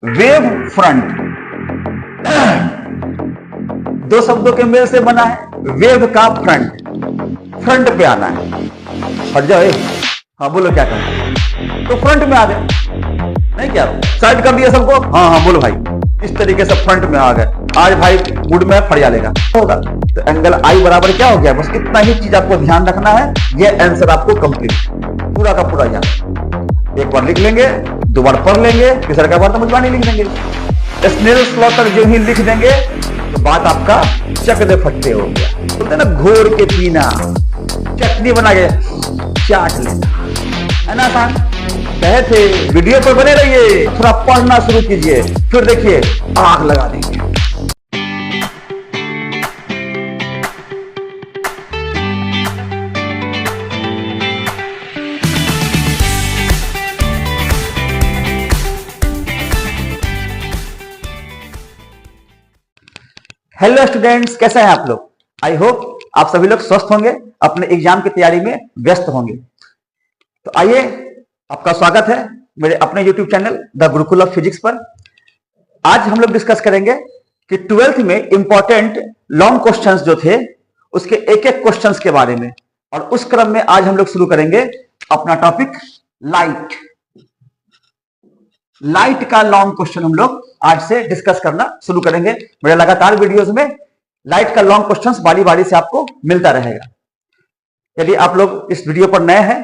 Wave front दो शब्दों के मेल से बना है। वेव का फ्रंट, फ्रंट पे आना है। हट जाओ। हाँ बोलो क्या कहना, तो फ्रंट में आ गए नहीं क्या, साइड कर दिया सबको। हाँ हाँ बोलो भाई, इस तरीके से फ्रंट में आ गए। आज भाई मूड में फड़िया लेगा होगा, तो एंगल आई बराबर क्या हो गया, बस इतना ही चीज आपको ध्यान रखना है। ये आंसर आपको कंप्लीट पूरा का पूरा याद, एक बार लिख लेंगे, दो बार पढ़ लेंगे, तीसरा बार तो मुझबानी लिख देंगे। स्नेल स्लॉटर जो ही लिख देंगे तो बात आपका चक दे फट्टे हो गया। बोलते ना घोर के पीना, चटनी बना के चाट लेना, है ना आसान। कहे थे वीडियो पर बने रहिए, थोड़ा पढ़ना शुरू कीजिए, फिर देखिए आग लगा देंगे। हेलो स्टूडेंट्स, कैसे हैं आप लोग। आई होप आप सभी लोग स्वस्थ होंगे, अपने एग्जाम की तैयारी में व्यस्त होंगे। तो आइए, आपका स्वागत है मेरे अपने YouTube channel the Gurukul of physics पर। आज हम लोग डिस्कस करेंगे कि 12th में इंपॉर्टेंट लॉन्ग क्वेश्चंस जो थे उसके एक एक क्वेश्चंस के बारे में, और उस क्रम में आज हम लोग शुरू करेंगे अपना टॉपिक लाइट। लाइट का लॉन्ग क्वेश्चन हम लोग आज से डिस्कस करना शुरू करेंगे। मेरे लगातार वीडियोस में लाइट का लॉन्ग क्वेश्चंस बारी बारी से आपको मिलता रहेगा। यदि आप लोग इस वीडियो पर नए हैं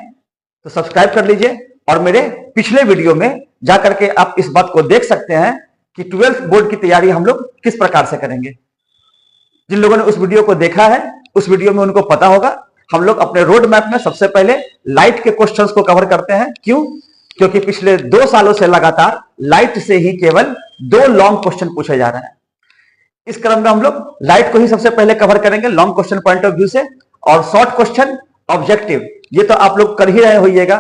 तो सब्सक्राइब कर लीजिए, और मेरे पिछले वीडियो में जाकर के आप इस बात को देख सकते हैं कि 12th बोर्ड की तैयारी हम लोग किस प्रकार से करेंगे। जिन लोगों ने उस वीडियो को देखा है, उस वीडियो में उनको पता होगा हम लोग अपने रोड मैप में सबसे पहले लाइट के क्वेश्चंस को कवर करते हैं। क्यों? क्योंकि पिछले 2 सालों से लगातार लाइट से ही केवल 2 लॉन्ग क्वेश्चन पूछे जा रहे हैं। इस क्रम में हम लोग लाइट को ही सबसे पहले कवर करेंगे long question point of view से, और शॉर्ट क्वेश्चन ऑब्जेक्टिव ये तो आप लोग कर ही रहे होइएगा।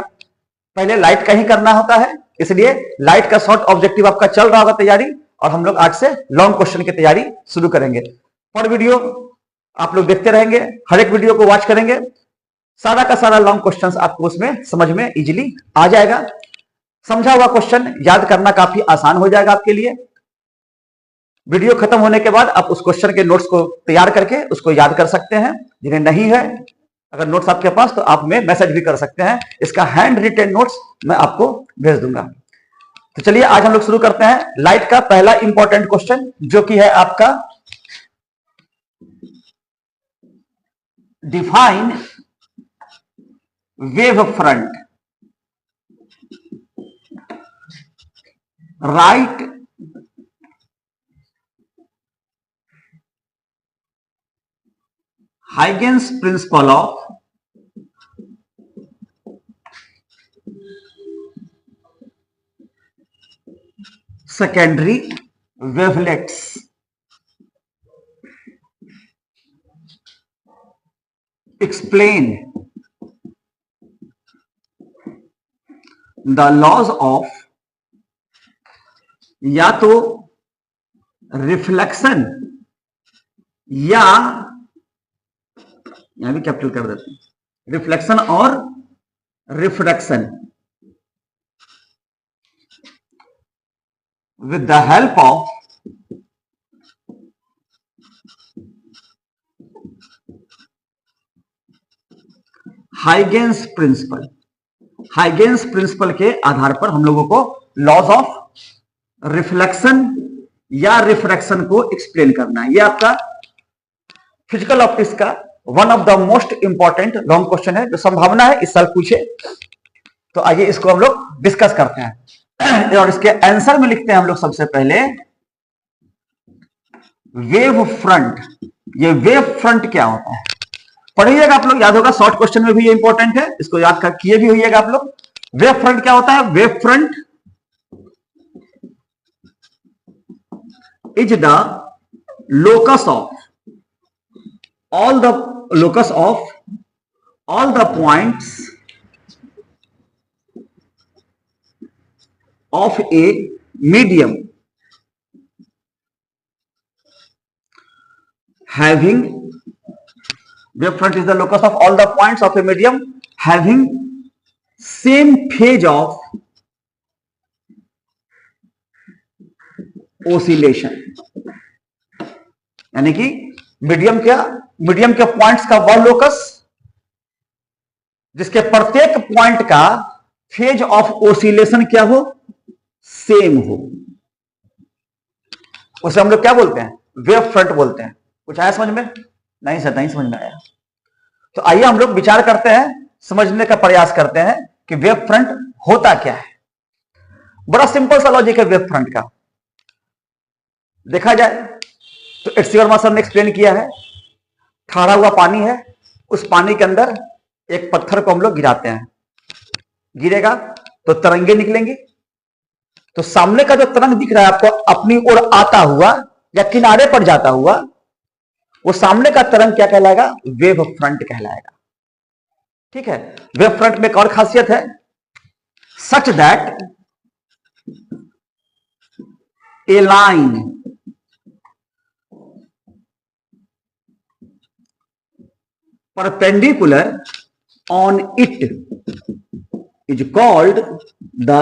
पहले लाइट का ही करना होता है, इसलिए लाइट का शॉर्ट ऑब्जेक्टिव आपका चल रहा होगा तैयारी, और हम लोग आज से लॉन्ग क्वेश्चन की तैयारी शुरू करेंगे। पर वीडियो आप लोग देखते रहेंगे, हर एक वीडियो को वॉच करेंगे, सारा का सारा लॉन्ग क्वेश्चंस आपको उसमें समझ में इजीली आ जाएगा। समझा हुआ क्वेश्चन याद करना काफी आसान हो जाएगा आपके लिए। वीडियो खत्म होने के बाद आप उस क्वेश्चन के नोट्स को तैयार करके उसको याद कर सकते हैं। जिन्हें नहीं है, अगर नोट्स आपके पास, तो आप में मैसेज भी कर सकते हैं, इसका हैंड रिटेन नोट्स मैं आपको भेज दूंगा। तो चलिए आज हम लोग शुरू करते हैं लाइट का पहला इंपॉर्टेंट क्वेश्चन, जो कि है आपका define wave front, right Huygens principle of secondary wavelets। Explain the laws of, या तो रिफ्लेक्शन या यहां भी कैपिटल कर देते हैं, रिफ्लेक्शन और refraction, with the help of Huygens principle. Huygens principle के आधार पर हम लोगों को लॉज ऑफ रिफ्लेक्शन या रिफ्रैक्शन को एक्सप्लेन करना है। यह आपका फिजिकल ऑप्टिक्स का one of the most important long question है, जो संभावना है इस साल पूछे। तो आइए इसको हम लोग डिस्कस करते हैं, और इसके आंसर में लिखते हैं हम लोग सबसे पहले वेव फ्रंट। ये वेव फ्रंट क्या होता है पढ़िएगा आप लोग, याद होगा, शॉर्ट क्वेश्चन में भी ये इंपॉर्टेंट है, इसको याद कर किए भी होइएगा आप लोग। वेव फ्रंट क्या होता है? Wave front is the locus of all the locus of all the points of a medium having, wave front is the locus of all the points of a medium having same phase of oscillation, यानी कि medium के points का वह locus जिसके प्रत्येक point का phase of oscillation क्या हो, सेम हो, उसे हम लोग क्या बोलते हैं, वेव फ्रंट बोलते हैं। कुछ आया समझ में? नहीं सर, नहीं समझ में आया। तो आइए हम लोग विचार करते हैं, समझने का प्रयास करते हैं कि वेव फ्रंट होता क्या है। बड़ा सिंपल सा लॉजिक है वेव फ्रंट का। देखा जाए तो एचसी वर्मा सर ने एक्सप्लेन किया है, ठहरा हुआ पानी है, उस पानी के अंदर एक पत्थर को हम लोग गिराते हैं, गिरेगा तो तरंगे निकलेंगी। तो सामने का जो तरंग दिख रहा है आपको अपनी ओर आता हुआ या किनारे पर जाता हुआ, वो सामने का तरंग क्या कहलाएगा, वेव फ्रंट कहलाएगा। ठीक है। वेव फ्रंट में एक और खासियत है, such that A line perpendicular on it is called the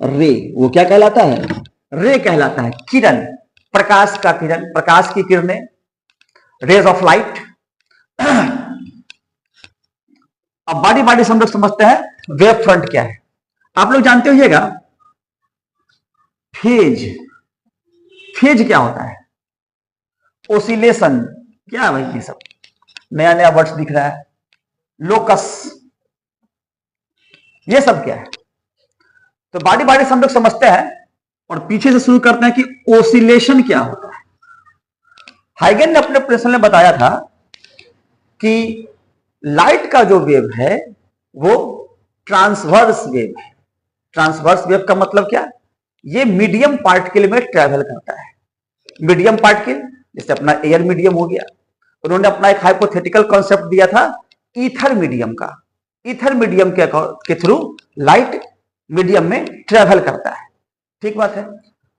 ray। वो क्या कहलाता है, रे कहलाता है, किरण, प्रकाश का किरण, प्रकाश की किरणें, रेज ऑफ लाइट। अब बारी बारी से हम लोग समझते हैं वेव फ्रंट क्या है। आप लोग जानते होइएगा फेज, फेज क्या होता है, ओसिलेशन क्या है भाई, ये सब नया नया वर्ड्स दिख रहा है, लोकस, ये सब क्या है। तो बारी बारी से हम लोग समझते हैं और पीछे से शुरू करते हैं कि ओसिलेशन क्या होता है। हाइगन ने अपने प्रश्न में बताया था कि लाइट का जो वेव है वो ट्रांसवर्स वेव है। ट्रांसवर्स वेव का मतलब क्या, ये मीडियम पार्टिकल में ट्रेवल करता है। मीडियम पार्टिकल जैसे अपना एयर मीडियम हो गया, उन्होंने अपना एक हाइपोथेटिकल कॉन्सेप्ट दिया था ईथर मीडियम का। ईथर मीडियम के थ्रू लाइट मीडियम में ट्रेवल करता है। ठीक बात है।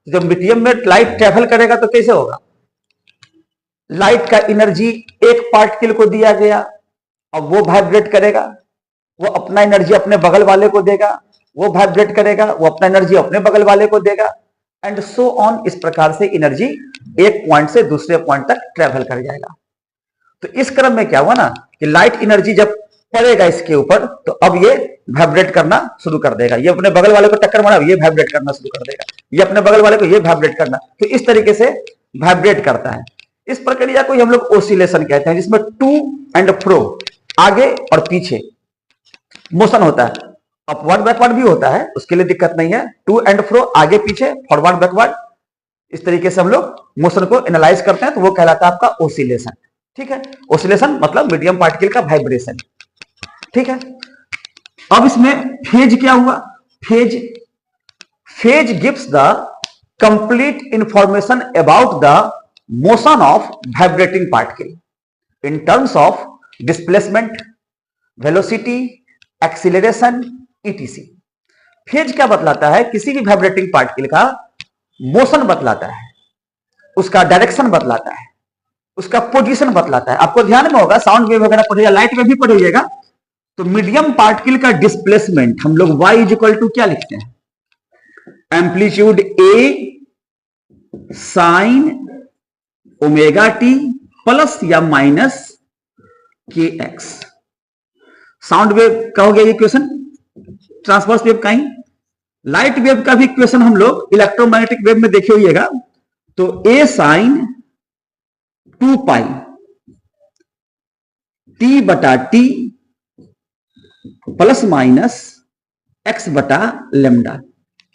जब मीडियम में लाइट ट्रेवल करेगा तो कैसे होगा, लाइट का एनर्जी एक पार्टिकल को दिया गया, अब वो वाइब्रेट करेगा, वो अपना एनर्जी अपने बगल वाले को देगा, वो वाइब्रेट करेगा, वो अपना एनर्जी अपने बगल वाले को देगा, एंड सो ऑन। इस प्रकार से एनर्जी एक पॉइंट से दूसरे पॉइंट तक ट्रेवल कर जाएगा। तो इस क्रम में क्या हुआ ना कि लाइट एनर्जी जब पड़ेगा इसके ऊपर तो अब ये वाइब्रेट करना शुरू कर देगा, ये अपने बगल वाले को टक्कर मारा, ये वाइब्रेट करना शुरू कर देगा, ये अपने बगल वाले को ये वाइब्रेट करना, तो इस तरीके से वाइब्रेट करता है। इस प्रक्रिया को हम लोग ओसिलेशन कहते हैं, जिसमें टू एंड फ्रो, आगे और पीछे मोशन होता है। अपवर्ड बैकवर्ड भी होता है, उसके लिए दिक्कत नहीं है। टू एंड फ्रो, आगे पीछे, फॉरवर्ड बैकवर्ड, इस तरीके से हम लोग मोशन को एनालाइज करते हैं, तो वो कहलाता है आपका ओसिलेशन। ठीक है। ओसिलेशन मतलब मीडियम पार्टिकल का वाइब्रेशन। ठीक है। अब इसमें फेज क्या हुआ, phase gives the complete information about the motion of vibrating particle in terms of displacement, velocity, acceleration, etc. Phase क्या बतलाता है, किसी भी वाइब्रेटिंग पार्टिकल का मोशन बतलाता है, उसका डायरेक्शन बतलाता है, उसका पोजीशन बतलाता है। आपको ध्यान में होगा, साउंड वेव वगैरह पढ़िएगा, लाइट वेव भी पढ़िएगा, तो मीडियम पार्टिकल का डिस्प्लेसमेंट हम लोग y इज इक्वल टू क्या लिखते हैं, amplitude a sine omega T plus या माइनस के एक्स। साउंड वेव का हो गया ये इक्वेशन, ट्रांसवर्स वेव का ही। लाइट वेव का भी इक्वेशन हम लोग इलेक्ट्रोमैग्नेटिक वेव में देखे होइएगा, तो a साइन 2 पाई टी बटा टी प्लस माइनस एक्स बटा लेमडा,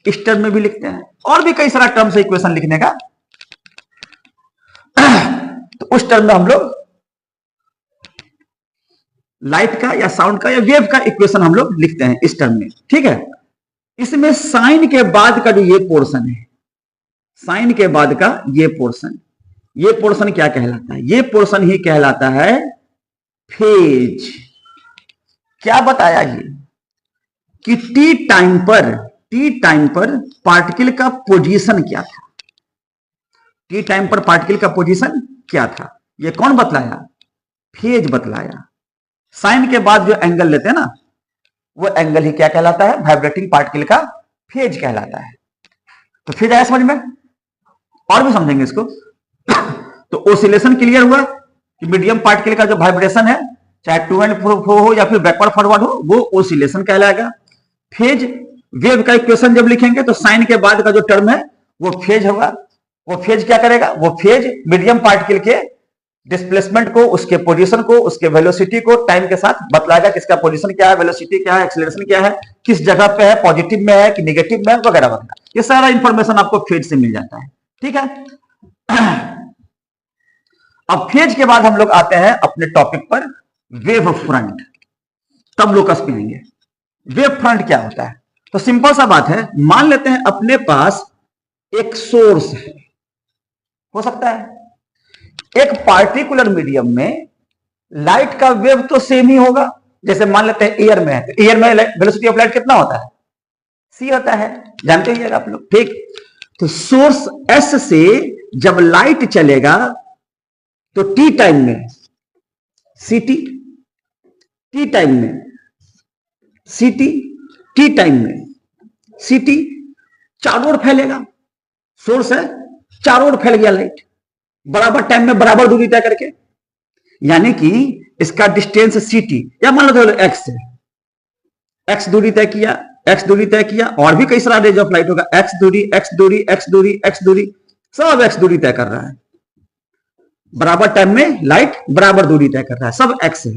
इस टर्म में भी लिखते हैं। और भी कई सारा टर्म से इक्वेशन लिखने का, तो उस टर्म में हम लोग लाइट का या साउंड का या वेव का इक्वेशन हम लोग लिखते हैं इस टर्म में। ठीक है। इसमें साइन के बाद का जो ये पोर्शन है, साइन के बाद का ये पोर्शन क्या कहलाता है, ये पोर्शन ही कहलाता है फेज। क्या बताया ये कि टी टाइम पर पार्टिकल का पोजीशन क्या था, टी टाइम पर पार्टिकल का पोजीशन क्या था, ये कौन बतलाया, फेज बतलाया। साइन के बाद जो एंगल लेते हैं ना, वो एंगल ही क्या कहलाता है, वाइब्रेटिंग पार्टिकल का फेज कहलाता है। तो फिर आया समझ में, और भी समझेंगे इसको। तो ओसिलेशन क्लियर हुआ कि मीडियम पार्टिकल का जो वाइब्रेशन है, चाहे टू एंड फ्रो हो या फिर बैकवर्ड फॉरवर्ड हो, वो ओसिलेशन कहलाएगा। फेज वेव का इक्वेशन जब लिखेंगे तो साइन के बाद का जो टर्म है वो फेज होगा। वो फेज क्या करेगा, वो फेज मीडियम पार्टिकल के डिस्प्लेसमेंट को, उसके पोजीशन को, उसके वेलोसिटी को टाइम के साथ बतलाएगा, किसका पोजीशन क्या है, वेलोसिटी क्या है, एक्सीलरेशन क्या है, किस जगह पे है, पॉजिटिव में है कि नेगेटिव में है, वगैरह वगैरह। ये सारा इंफॉर्मेशन आपको फेज से मिल जाता है। ठीक है। अब फेज के बाद हम लोग आते हैं अपने टॉपिक पर, वेव फ्रंट। तब लोकस पे आएंगे। वेव फ्रंट क्या होता है? तो सिंपल सा बात है, मान लेते हैं अपने पास एक सोर्स है, हो सकता है एक पार्टिकुलर मीडियम में लाइट का वेव तो सेम ही होगा। जैसे मान लेते हैं एयर में है, तो एयर में वेलोसिटी ऑफ लाइट कितना होता है, सी होता है, जानते ही आप लोग। ठीक, तो सोर्स एस से जब लाइट चलेगा तो टी टाइम में सीटी, टी टाइम में सीटी, टी टाइम में सीटी, चारों ओर फैलेगा। सोर्स है, चारों ओर फैल गया लाइट, बराबर टाइम में बराबर दूरी तय करके। यानी कि इसका डिस्टेंस सीटी, या मान लो एक्स है, एक्स दूरी तय किया, एक्स दूरी तय किया, और भी कई सारा रेंज ऑफ लाइट होगा, एक्स दूरी, एक्स दूरी, एक्स दूरी, एक्स दूरी, सब एक्स दूरी तय कर रहा है। बराबर टाइम में लाइट बराबर दूरी तय कर रहा है, सब एक्स है।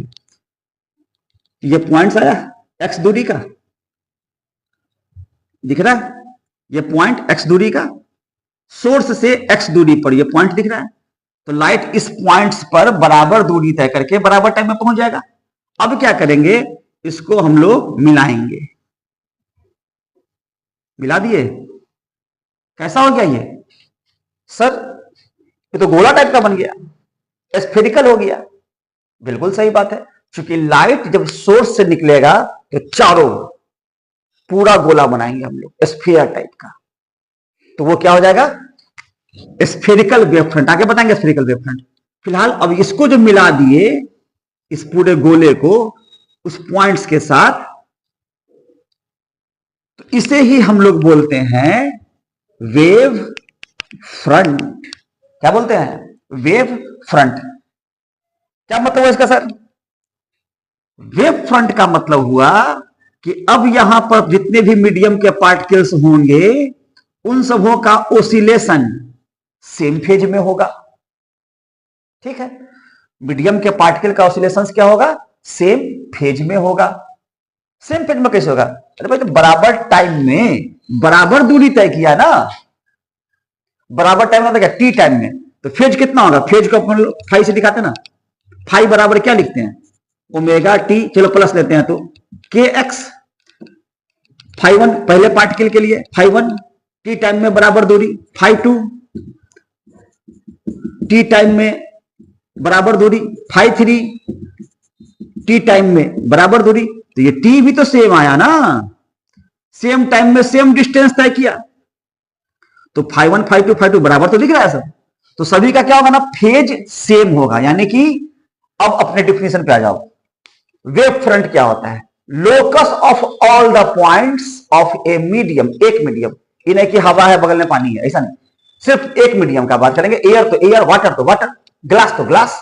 ये पॉइंट आया एक्स दूरी का, दिख रहा है ये पॉइंट एक्स दूरी का, सोर्स से एक्स दूरी पर ये पॉइंट दिख रहा है। तो लाइट इस पॉइंट्स पर बराबर दूरी तय करके बराबर टाइम में पहुंच जाएगा। अब क्या करेंगे, इसको हम लोग मिलाएंगे। मिला दिए, कैसा हो गया ये सर? ये तो गोला टाइप का बन गया, स्फेरिकल हो गया। बिल्कुल सही बात है, क्योंकि लाइट जब सोर्स से निकलेगा तो चारों पूरा गोला बनाएंगे हम लोग, स्फीयर टाइप का। तो वो क्या हो जाएगा, स्फेरिकल वेव फ्रंट। आगे बताएंगे स्फेरिकल वेव फ्रंट। फिलहाल अब इसको जो मिला दिए, इस पूरे गोले को उस पॉइंट्स के साथ, तो इसे ही हम लोग बोलते हैं वेव फ्रंट। क्या बोलते हैं, वेव फ्रंट। क्या मतलब है इसका सर? वेव फ्रंट का मतलब हुआ कि अब यहां पर जितने भी मीडियम के पार्टिकल्स होंगे उन सबों का ओसिलेशन सेम फेज में होगा। ठीक है, मीडियम के पार्टिकल का ओसिलेशन क्या होगा, सेम फेज में होगा। सेम फेज में कैसे होगा? अरे भाई, तो बराबर टाइम में बराबर दूरी तय किया ना, बराबर टाइम मतलब क्या, टी टाइम में। तो फेज कितना होगा, फेज को अपन फाई से दिखाते ना, फाई बराबर क्या लिखते हैं, ओमेगा टी, चलो प्लस लेते हैं तो के एक्स, फाई वन पहले पार्टिकल के लिए, फाई वन टी टाइम में बराबर दूरी, फाई टू टी टाइम में बराबर दूरी, फाई थ्री टी टाइम में बराबर दूरी। तो ये टी भी तो सेम आया ना, सेम टाइम में सेम डिस्टेंस तय किया। तो फाई वन फाई टू बराबर तो दिख रहा है सब। तो सभी का क्या होगा ना, फेज सेम होगा। यानी कि अब अपने डिफिनेशन पे आ जाओ। वेव फ्रंट क्या होता है, locus of all the points of a medium. एक मीडियम, ये नहीं कि हवा है बगल में पानी है, ऐसा नहीं, सिर्फ एक मीडियम का बात करेंगे। एयर तो एयर, वाटर तो वाटर, ग्लास तो ग्लास।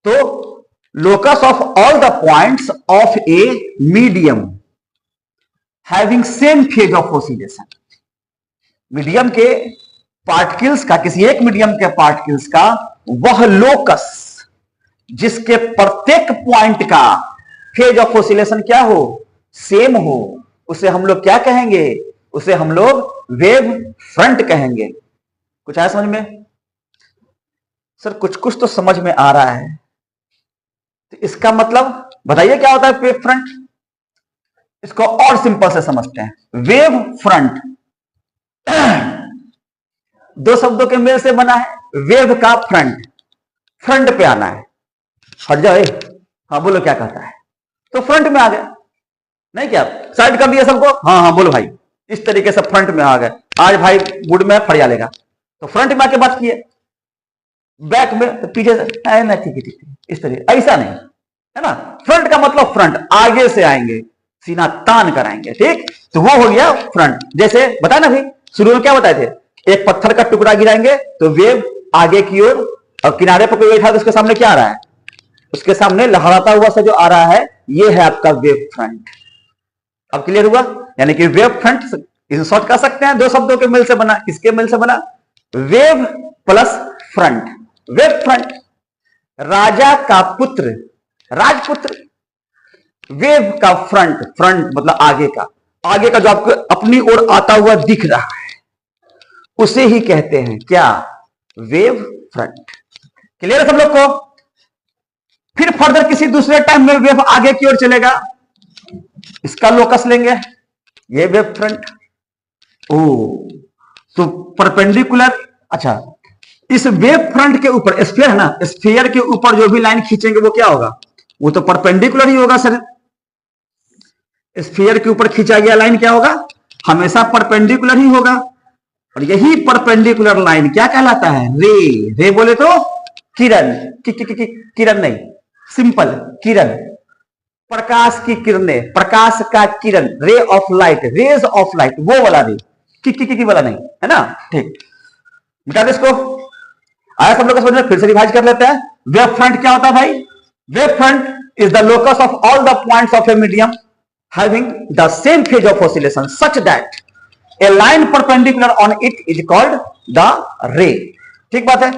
तो locus of all the points of a medium having same phase of oscillation. Medium के पार्टिकल्स का, किसी एक मीडियम के पार्टिकल्स का वह लोकस जिसके प्रत्येक पॉइंट का फेज ऑफ ऑसिलेशन क्या हो, सेम हो, उसे हम लोग क्या कहेंगे, उसे हम लोग वेव फ्रंट कहेंगे। कुछ आया समझ में? सर कुछ कुछ तो समझ में आ रहा है। तो इसका मतलब बताइए क्या होता है वेव फ्रंट? इसको और सिंपल से समझते हैं। वेव फ्रंट दो शब्दों के मेल से बना है। वेव का फ्रंट, फ्रंट पे आना है। हट जाए, हाँ बोलो क्या कहता है, तो फ्रंट में आ गए। नहीं क्या साइड कर दिया सबको, हाँ हाँ बोलो भाई, इस तरीके से फ्रंट में आ गए। आज भाई गुड में फड़िया लेगा, तो फ्रंट में आके बात किए, बैक में तो पीछे से ना, ठीक है ठीक है, इस तरीके, ऐसा नहीं है ना। फ्रंट का मतलब फ्रंट, आगे से आएंगे, सीना तान कर आएंगे। ठीक, तो वो हो गया फ्रंट। जैसे बता ना भाई, शुरू में क्या बताए थे, एक पत्थर का टुकड़ा गिराएंगे तो वेव आगे की ओर, और किनारे पर कोई बैठा तो उसके सामने क्या आ रहा है, उसके सामने लहराता हुआ सा जो आ रहा है, ये है आपका वेव फ्रंट। अब क्लियर हुआ? यानी कि वेव फ्रंट इसे शॉर्ट कर सकते हैं दो शब्दों के मेल से बना। किसके मेल से बना? Wave plus front. Wave front, राजा का पुत्र, राजपुत्र। वेव का फ्रंट, फ्रंट मतलब आगे का, आगे का जो आपको अपनी ओर आता हुआ दिख रहा है, उसे ही कहते हैं क्या? Wave front. क्लियर है सब लोग को? फिर फर्दर किसी दूसरे टाइम में वेव आगे की ओर चलेगा, इसका लोकस लेंगे, ये वेव फ्रंट। ओ, तो परपेंडिकुलर, अच्छा, इस वेव फ्रंट के ऊपर स्फीयर है ना, स्फीयर के ऊपर जो भी लाइन खींचेंगे वो क्या होगा? वो तो परपेंडिकुलर ही होगा सर। स्फीयर के ऊपर खींचा गया लाइन क्या होगा? हमेशा परपेंडिकुलर ही होगा। और यही परपेंडिकुलर लाइन क्या कहलाता है? रे। रे बोले तो किरण, किरण नहीं, सिंपल किरण, प्रकाश की किरणें, प्रकाश का किरण, ray of light, rays of light, वो वाला रे, की वाला नहीं, है ना? ठीक, मिटा दे इसको। आया सब लोग समझ में? फिर से रिवाइज कर लेते हैं। वेव फ्रंट क्या होता है भाई? Wave front is the locus of all the points of a medium having the same phase of oscillation such that a line perpendicular on it is called the ray। ठीक बात है।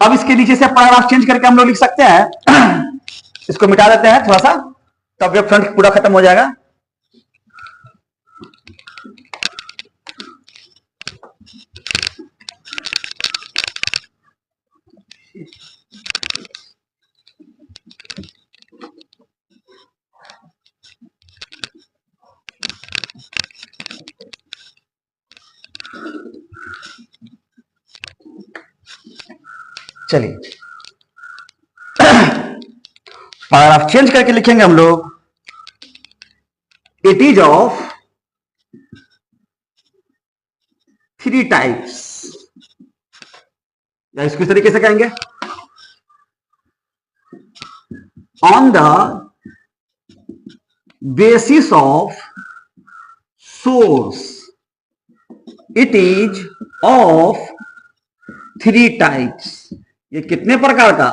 अब इसके नीचे से पैराग्राफ चेंज करके हम लोग लिख सकते हैं इसको मिटा देते हैं थोड़ा सा, तब वेव फ्रंट पूरा खत्म हो जाएगा। चलिए पैराग्राफ चेंज करके लिखेंगे हम लोग, it is of three types, या इसको इस तरीके से कहेंगे, on the basis of source it is of three types. ये कितने प्रकार का?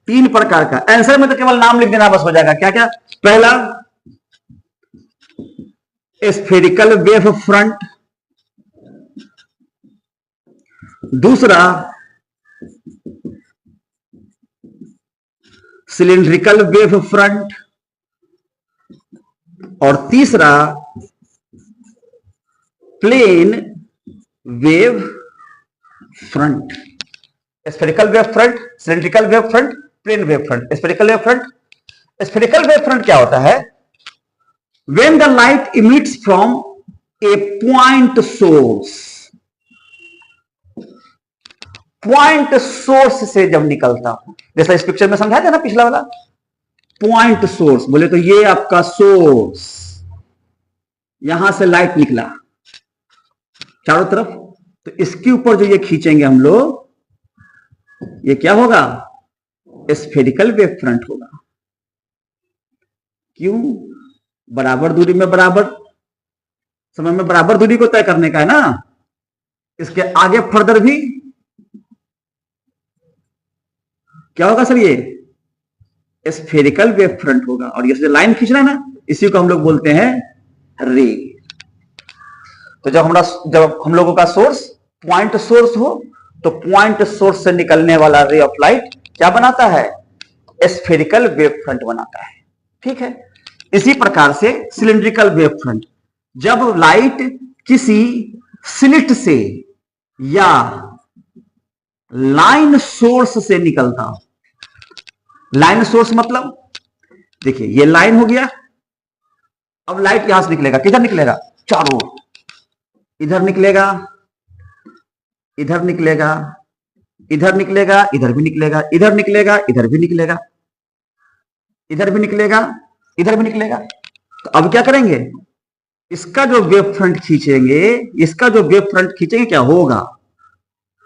तीन प्रकार का। आंसर में तो केवल नाम लिख देना बस हो जाएगा। क्या क्या? पहला स्फेरिकल वेव फ्रंट, दूसरा सिलिंड्रिकल वेव फ्रंट, और तीसरा plane wave front. Spherical wave front, cylindrical wave front, plane wave front. Spherical wave front, spherical wave front क्या होता है? When the light emits from a point source, point source से जब निकलता हूं, जैसा इस पिक्चर में समझाया था ना पिछला वाला, पॉइंट सोर्स बोले तो ये आपका सोर्स, यहां से लाइट निकला चारों तरफ, तो इसके ऊपर जो ये खींचेंगे हम लोग, ये क्या होगा? स्फेरिकल वेव फ्रंट होगा। क्यों? बराबर दूरी में, बराबर समय में बराबर दूरी को तय करने का है ना। इसके आगे फर्दर भी क्या होगा सर? ये स्फेरिकल वेव फ्रंट होगा। और ये जो लाइन खींचना है ना, इसी को हम लोग बोलते हैं रे। तो जब हम लोगों का सोर्स पॉइंट सोर्स हो, तो पॉइंट सोर्स से निकलने वाला रे ऑफ लाइट क्या बनाता है? स्फेरिकल वेव फ्रंट बनाता है। ठीक है। इसी प्रकार से सिलिंड्रिकल वेव फ्रंट, जब लाइट किसी स्लिट से या लाइन सोर्स से निकलता हो, लाइन सोर्स मतलब देखिए ये लाइन हो गया, अब लाइट यहां से निकलेगा, किधर निकलेगा? चारों, इधर निकलेगा, इधर निकलेगा, इधर निकलेगा, इधर भी निकलेगा, इधर निकलेगा, इधर भी निकलेगा, इधर भी निकलेगा, इधर भी निकलेगा। तो अब क्या करेंगे? इसका जो वेव फ्रंट खींचेंगे, इसका जो वेव फ्रंट खींचेंगे क्या होगा?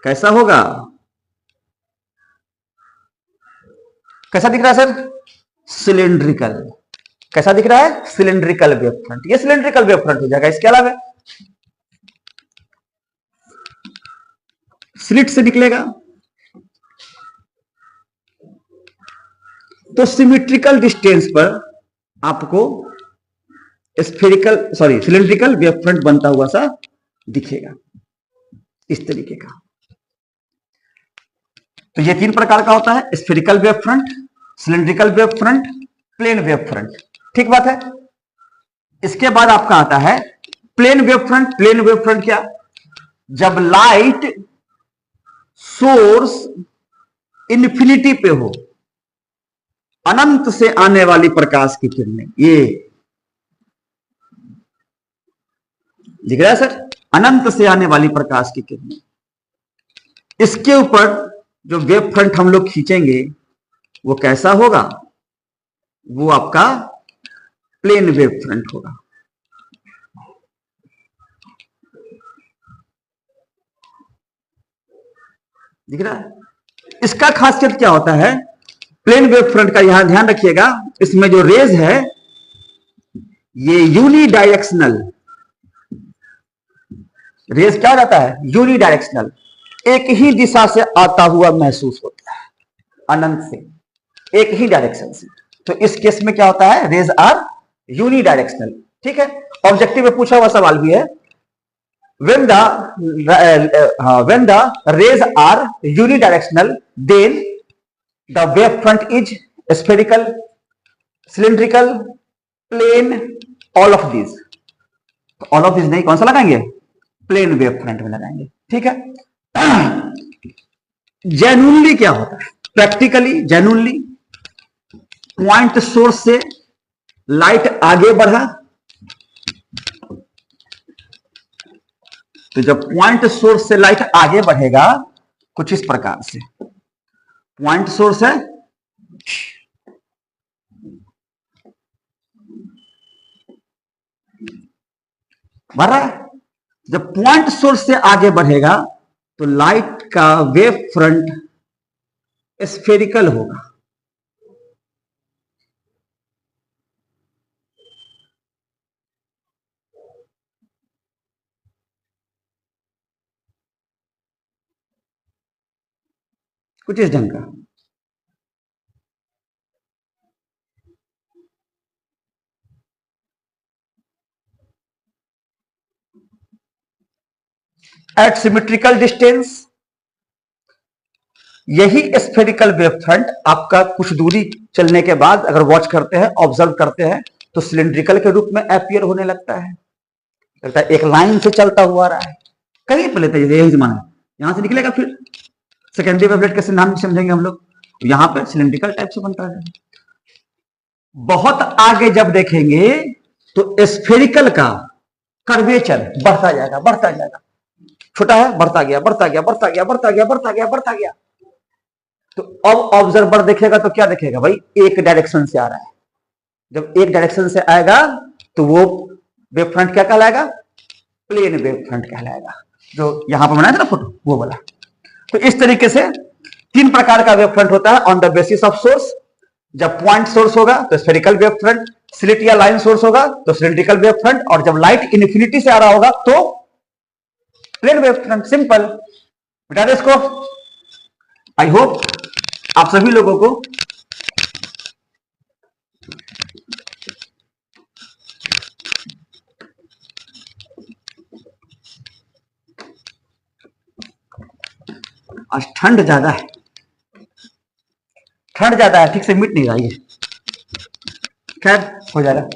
कैसा होगा? कैसा दिख रहा है सर? सिलिंड्रिकल। कैसा दिख रहा है? Cylindrical wave front. ये सिलिंड्रिकल वेव फ्रंट हो जाएगा। इसके अलावा स्लिट से निकलेगा। तो सिमेट्रिकल डिस्टेंस पर आपको सिलिंड्रिकल वेव फ्रंट बनता हुआ सा दिखेगा, इस तरीके का। तो ये 3 प्रकार का होता है, spherical wave front, cylindrical wave front, plane wave front. ठीक बात है। इसके बाद आपका आता है plane wave front. Plane wave front क्या? जब लाइट सोर्स इन्फिनिटी पे हो, अनंत से आने वाली प्रकाश की किरणें, ये दिख रहा है सर? अनंत से आने वाली प्रकाश की किरणें, इसके ऊपर जो वेव फ्रंट हम लोग खींचेंगे वो कैसा होगा? वो आपका प्लेन वेव फ्रंट होगा। दिख रहा है? इसका खासियत क्या होता है प्लेन वेव फ्रंट का? यहां ध्यान रखिएगा, इसमें जो रेज है ये यूनिडायरेक्शनल रेज। क्या हो जाता है? यूनिडायरेक्शनल, एक ही दिशा से आता हुआ महसूस होता है, अनंत से, एक ही डायरेक्शन से। तो इस केस में क्या होता है? Rays are unidirectional. ठीक है। ऑब्जेक्टिव में पूछा हुआ सवाल भी है, when the rays are unidirectional, then the wave front is spherical, cylindrical, plane, all of these। all of these नहीं, कौन सा लगाएंगे? प्लेन वेव फ्रंट में लगाएंगे। ठीक है। जेन्युइनली क्या होता है? प्रैक्टिकली जेन्युइनली पॉइंट सोर्स से लाइट आगे बढ़ा, तो जब पॉइंट सोर्स से लाइट आगे बढ़ेगा कुछ इस प्रकार से, पॉइंट सोर्स है, बढ़ रहा है। जब पॉइंट सोर्स से आगे बढ़ेगा तो लाइट का वेव फ्रंट स्फेरिकल होगा। कुछ इस ढंग का। एट सिमेट्रिकल डिस्टेंस, यही स्फेरिकल वेव फ्रंट आपका कुछ दूरी चलने के बाद अगर वॉच करते हैं, ऑब्जर्व करते हैं, तो सिलिंड्रिकल के रूप में अपीयर होने लगता है। लगता है एक लाइन से चलता हुआ रहा है। कहीं पे लेते हैं, यही माना यहां से निकलेगा, फिर सेकेंडरी वेवलेट के सिद्धांत समझेंगे हम लोग। यहां पर सिलिंड्रिकल टाइप से बनता है। बहुत आगे जब देखेंगे तो स्फेरिकल का कर्वेचर बढ़ता जाएगा, बढ़ता जाएगा। छोटा है, बढ़ता गया, बढ़ता गया, बढ़ता गया, बढ़ता गया, बढ़ता गया, बढ़ता गया। तो अब ऑब्जर्वर देखेगा तो क्या देखेगा भाई? एक डायरेक्शन से आ रहा है। जब एक डायरेक्शन से आएगा तो वो वेव फ्रंट क्या कहलाएगा? प्लेन वेव फ्रंट कहलाएगा, जो यहां पर बनाया था ना फोटो, वो वाला। तो इस तरीके से 3 प्रकार का वेव फ्रंट होता है on the basis of source. जब पॉइंट सोर्स होगा तो स्फेरिकल वेव फ्रंट, स्लिट या लाइन सोर्स होगा तो सिलिंड्रिकल वेव फ्रंट, और जब लाइट इन्फिनिटी से आ रहा होगा तो प्लेन वेव फ्रंट। सिंपल। बता दे इसको। आई होप आप सभी लोगों को आज ठंड ज्यादा है, ठंड ज्यादा है, ठीक से मिट नहीं रहा है। खैर हो जाएगा।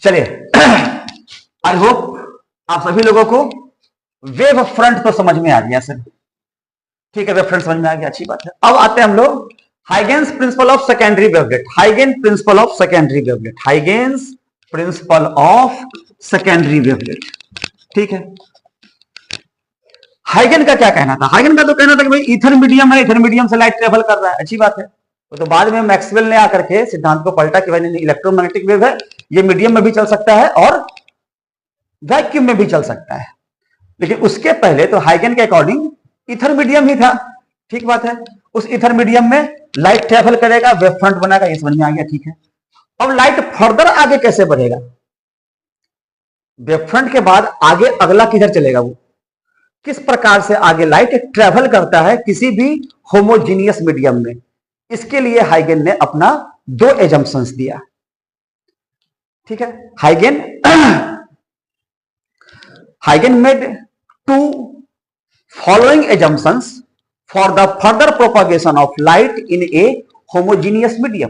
चलिए, आई होप आप सभी लोगों को वेव फ्रंट तो समझ में आ गया सर। ठीक है, वेव फ्रंट समझ में आ गया, अच्छी बात है। अब आते हैं हम लोग Huygens principle of secondary wavelet. हाइगेन principle of secondary wavelet, Huygens principle of secondary wavelet. ठीक है। हाइगेन का क्या कहना था? हाइगेन का तो कहना था कि भाई ईथर मीडियम है, ईथर मीडियम से लाइट ट्रेवल कर रहा है, अच्छी बात है। तो बाद में मैक्सवेल ने आकर के सिद्धांत को पलटा कि भाई इलेक्ट्रोमैग्नेटिक वेव है, ये मीडियम में भी चल सकता है और वैक्यूम में भी चल सकता है। लेकिन उसके पहले तो हाइगेन के अकॉर्डिंग ईथर मीडियम ही था। ठीक बात है। उस ईथर मीडियम में लाइट ट्रेवल करेगा, वेव फ्रंट बनाएगा, ये समझ में आ गया। ठीक है। अब लाइट फर्दर आगे कैसे बढ़ेगा? वेव फ्रंट के बाद आगे अगला किधर चलेगा? वो किस प्रकार से आगे लाइट ट्रेवल करता है किसी भी होमोजीनियस मीडियम में, इसके लिए हाइगन ने अपना 2 एजम्पशंस दिया। ठीक है, हाइगन made 2 following assumptions for the further propagation of light in a homogeneous medium.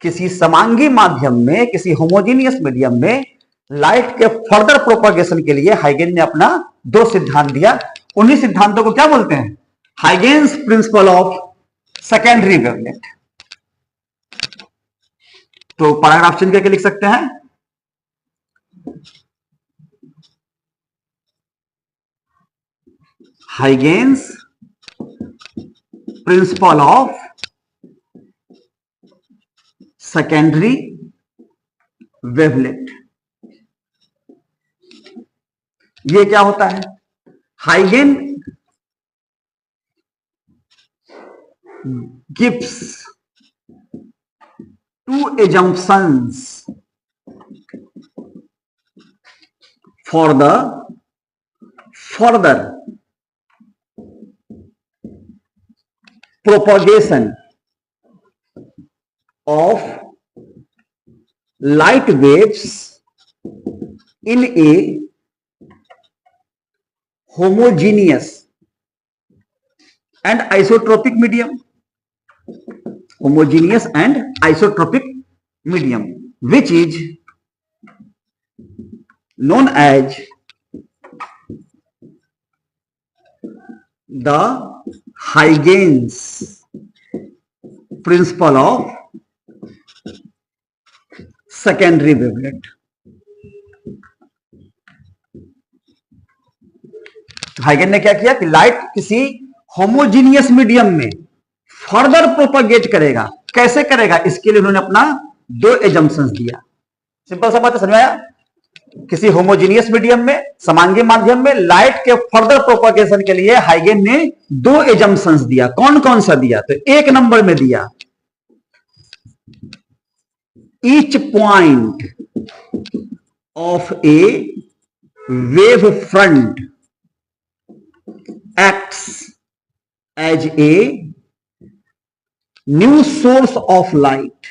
किसी समांगी माध्यम में, किसी होमोजीनियस मीडियम में लाइट के फर्दर प्रोपागेशन के लिए हाइगन ने अपना 2 सिद्धांत दिया। उन्हीं सिद्धांतों को क्या बोलते हैं? हाइगेन्स प्रिंसिपल ऑफ सेकेंडरी वेवलेट। तो पैराग्राफ चेंज करके लिख सकते हैं, हाइगेन्स प्रिंसिपल ऑफ सेकेंडरी वेवलेट। ये क्या होता है? हाइगन gives 2 assumptions for the further propagation of light waves in a homogeneous and isotropic medium. Homogeneous and isotropic medium, which is known as the Huygens principle of secondary wavelet. हाइगन ने क्या किया कि light किसी homogeneous medium में further propagate करेगा। कैसे करेगा? इसके लिए उन्होंने अपना 2 एजम्पशंस दिया। सिंपल सा बात है, समझ में आया? किसी होमोजीनियस मीडियम में, समांगी माध्यम में लाइट के फर्दर प्रोपगेशन के लिए हाइगन ने 2 एजम्पशंस दिया। कौन कौन सा दिया? तो 1 नंबर में दिया, each point of A wave front acts as a new source of light.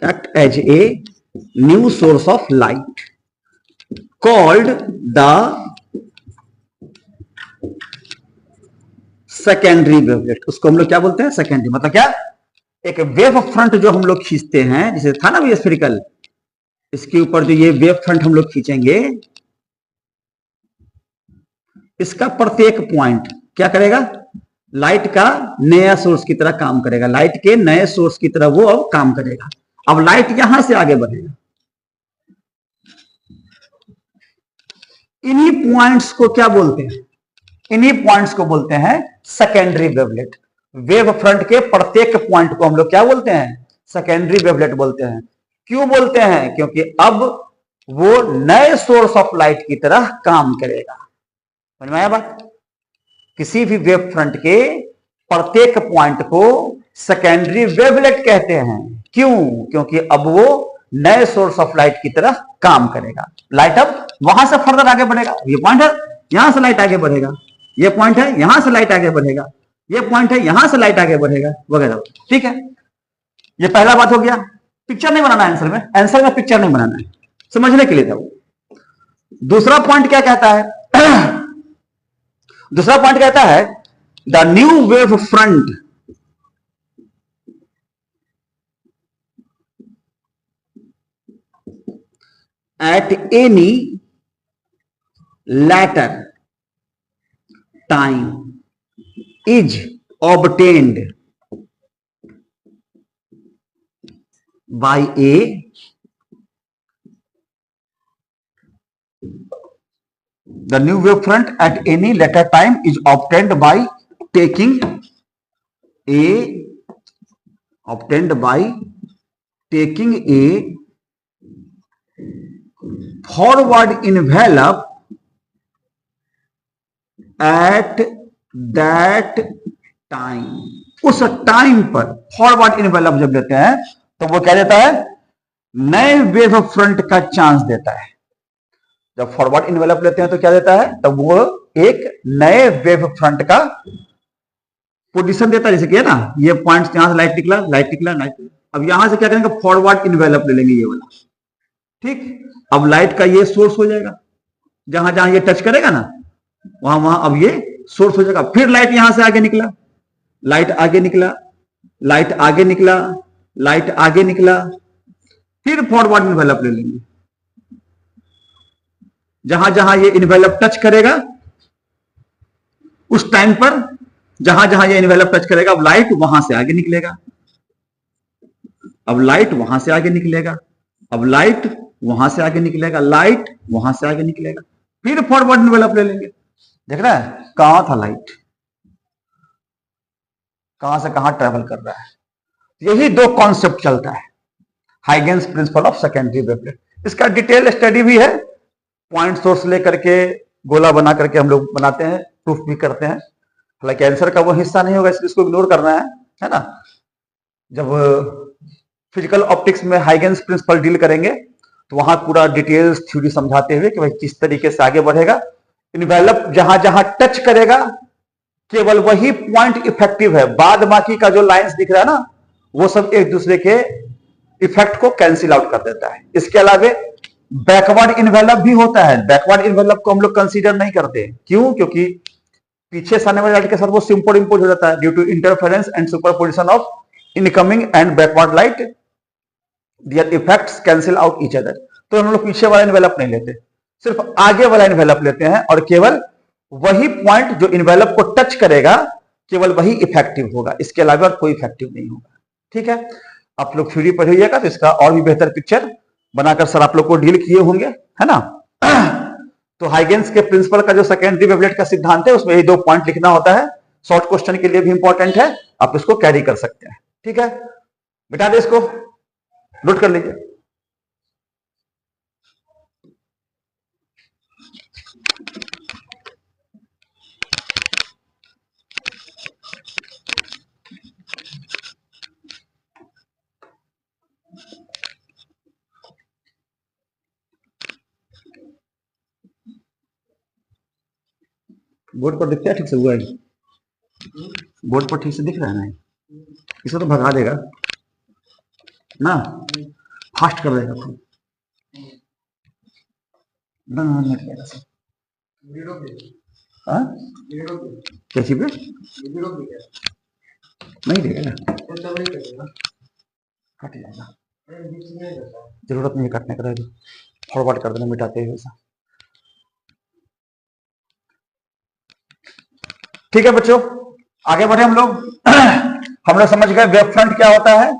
Act as a new source of light called the secondary wavelet. उसको हम लोग क्या बोलते हैं? सेकेंडरी। मतलब क्या? एक वेव फ्रंट जो हम लोग खींचते हैं, जैसे था ना ये स्फेरिकल, इसके ऊपर जो ये वेव फ्रंट हम लोग खींचेंगे, इसका प्रत्येक पॉइंट क्या करेगा? लाइट का नया सोर्स की तरह काम करेगा। लाइट के नए सोर्स की तरह वो अब काम करेगा। अब लाइट यहां से आगे बढ़ेगा। इन्हीं पॉइंट्स को क्या बोलते हैं? इन्हीं पॉइंट्स को बोलते हैं सेकेंडरी वेवलेट। वेव फ्रंट के प्रत्येक पॉइंट को हम लोग क्या बोलते हैं? सेकेंडरी वेवलेट बोलते हैं। क्यों बोलते हैं? क्योंकि अब वो नए सोर्स ऑफ लाइट की तरह काम करेगा। समझ में आया बात? किसी भी वेव फ्रंट के प्रत्येक पॉइंट को सेकेंडरी वेवलेट कहते हैं। क्यों? क्योंकि अब वो नए सोर्स ऑफ लाइट की तरह काम करेगा। लाइट अब वहां से फर्दर आगे बढ़ेगा। ये पॉइंट है, यहां से लाइट आगे बढ़ेगा। ये पॉइंट है, यहां से लाइट आगे बढ़ेगा। ये पॉइंट है, यहां से लाइट आगे बढ़ेगा, वगैरह। ठीक है, ये पहला बात हो गया। पिक्चर नहीं बनाना है आंसर में, आंसर में पिक्चर नहीं बनाना है, समझने के लिए था वो। दूसरा पॉइंट क्या कहता है? दूसरा पॉइंट कहता है the new wave front at any later time is obtained by a the new wave front at any later time is obtained by taking a forward envelope at that time। उस time पर forward envelope जब लेते हैं तो वो क्या देता है? नए वेव फ्रंट का चांस देता है। जब फॉरवर्ड इन्वेलप लेते हैं तो क्या देता है, तब वो एक नए वेव फ्रंट का पोजीशन देता है। जैसे कि है ना, ये पॉइंट्स यहां से लाइट निकला, लाइट निकला, लाइट निकला। अब यहां से क्या करेंगे, फॉरवर्ड इन्वेलप ले लेंगे ये वाला। ठीक, अब लाइट का ये सोर्स हो जाएगा, जहां जहां ये टच करेगा ना वहां वहां अब ये सोर्स हो जाएगा। फिर लाइट यहां से आगे निकला, लाइट आगे निकला, लाइट आगे निकला, लाइट आगे निकला, फिर फॉरवर्ड इन्वेलप ले लेंगे। जहां जहां ये इन्वेलप टच करेगा उस टाइम पर, जहां जहां ये इन्वेलप टच करेगा, अब लाइट वहां से आगे निकलेगा, अब लाइट वहां से आगे निकलेगा, अब लाइट वहां से आगे निकलेगा, लाइट वहां से आगे निकलेगा, फिर फॉरवर्ड इन्वेलप ले लेंगे। देख रहा है कहां था लाइट, कहां से कहां ट्रेवल कर रहा है। यही दो कॉन्सेप्ट चलता है, हाइगेन्स प्रिंसिपल ऑफ सेकेंडरी वेवलेट। इसका डिटेल स्टडी भी है, पॉइंट सोर्स लेकर के गोला बना करके हम लोग बनाते हैं, प्रूफ भी करते हैं। हालांकि आंसर का वो हिस्सा नहीं होगा, इसलिए इसको इग्नोर करना है ना। जब फिजिकल ऑप्टिक्स में हाइगेन्स प्रिंसिपल डील करेंगे तो वहां पूरा डिटेल्स थ्योरी समझाते हुए कि भाई किस तरीके से आगे बढ़ेगा। इन्वेलप जहां जहां टच करेगा केवल वही पॉइंट इफेक्टिव है, बाद बाकी का जो लाइंस दिख रहा है ना वो सब एक दूसरे के इफेक्ट को कैंसिल आउट कर देता है। इसके अलावा बैकवर्ड इन्वेलप भी होता है, बैकवर्ड इन्वेलप को हम लोग कंसीडर नहीं करते। क्यों? क्योंकि पीछे से आने वाले लाइट के साथ वो सुपर इंपोज हो जाता है due to interference and superposition of incoming and backward light, their effects cancel out each other. तो हम लोग पीछे वाला इन्वेलप नहीं लेते, सिर्फ आगे वाला इन्वेलप लेते हैं, और केवल वही पॉइंट जो इन्वेलप को टच करेगा केवल वही इफेक्टिव होगा, इसके अलावा कोई इफेक्टिव नहीं होगा। ठीक है, आप लोग थ्योरी पढ़िएगा तो इसका और भी बेहतर पिक्चर बनाकर सर आप लोग को डील किए होंगे, है ना। तो हाइगेन्स के प्रिंसिपल का जो सेकेंडरी वेवलेट का सिद्धांत है उसमें ये दो पॉइंट लिखना होता है, शॉर्ट क्वेश्चन के लिए भी इंपॉर्टेंट है, आप इसको कैरी कर सकते हैं। ठीक है, बिठा दे इसको, नोट कर लीजिए। बोर्ड पर दिखता है ठीक से, हुआ है बोर्ड पर ठीक से दिख रहा है ना, इसे तो भगा देगा ना, फास्ट कर देगा खुद ना, कैसी पे नहीं देगा, कट जाएगा, जरूरत नहीं कटने का, फॉरवर्ड कर देना मिटाते हुए। ठीक है बच्चों, आगे बढ़े हम लोग समझ गए वेव फ्रंट क्या होता है,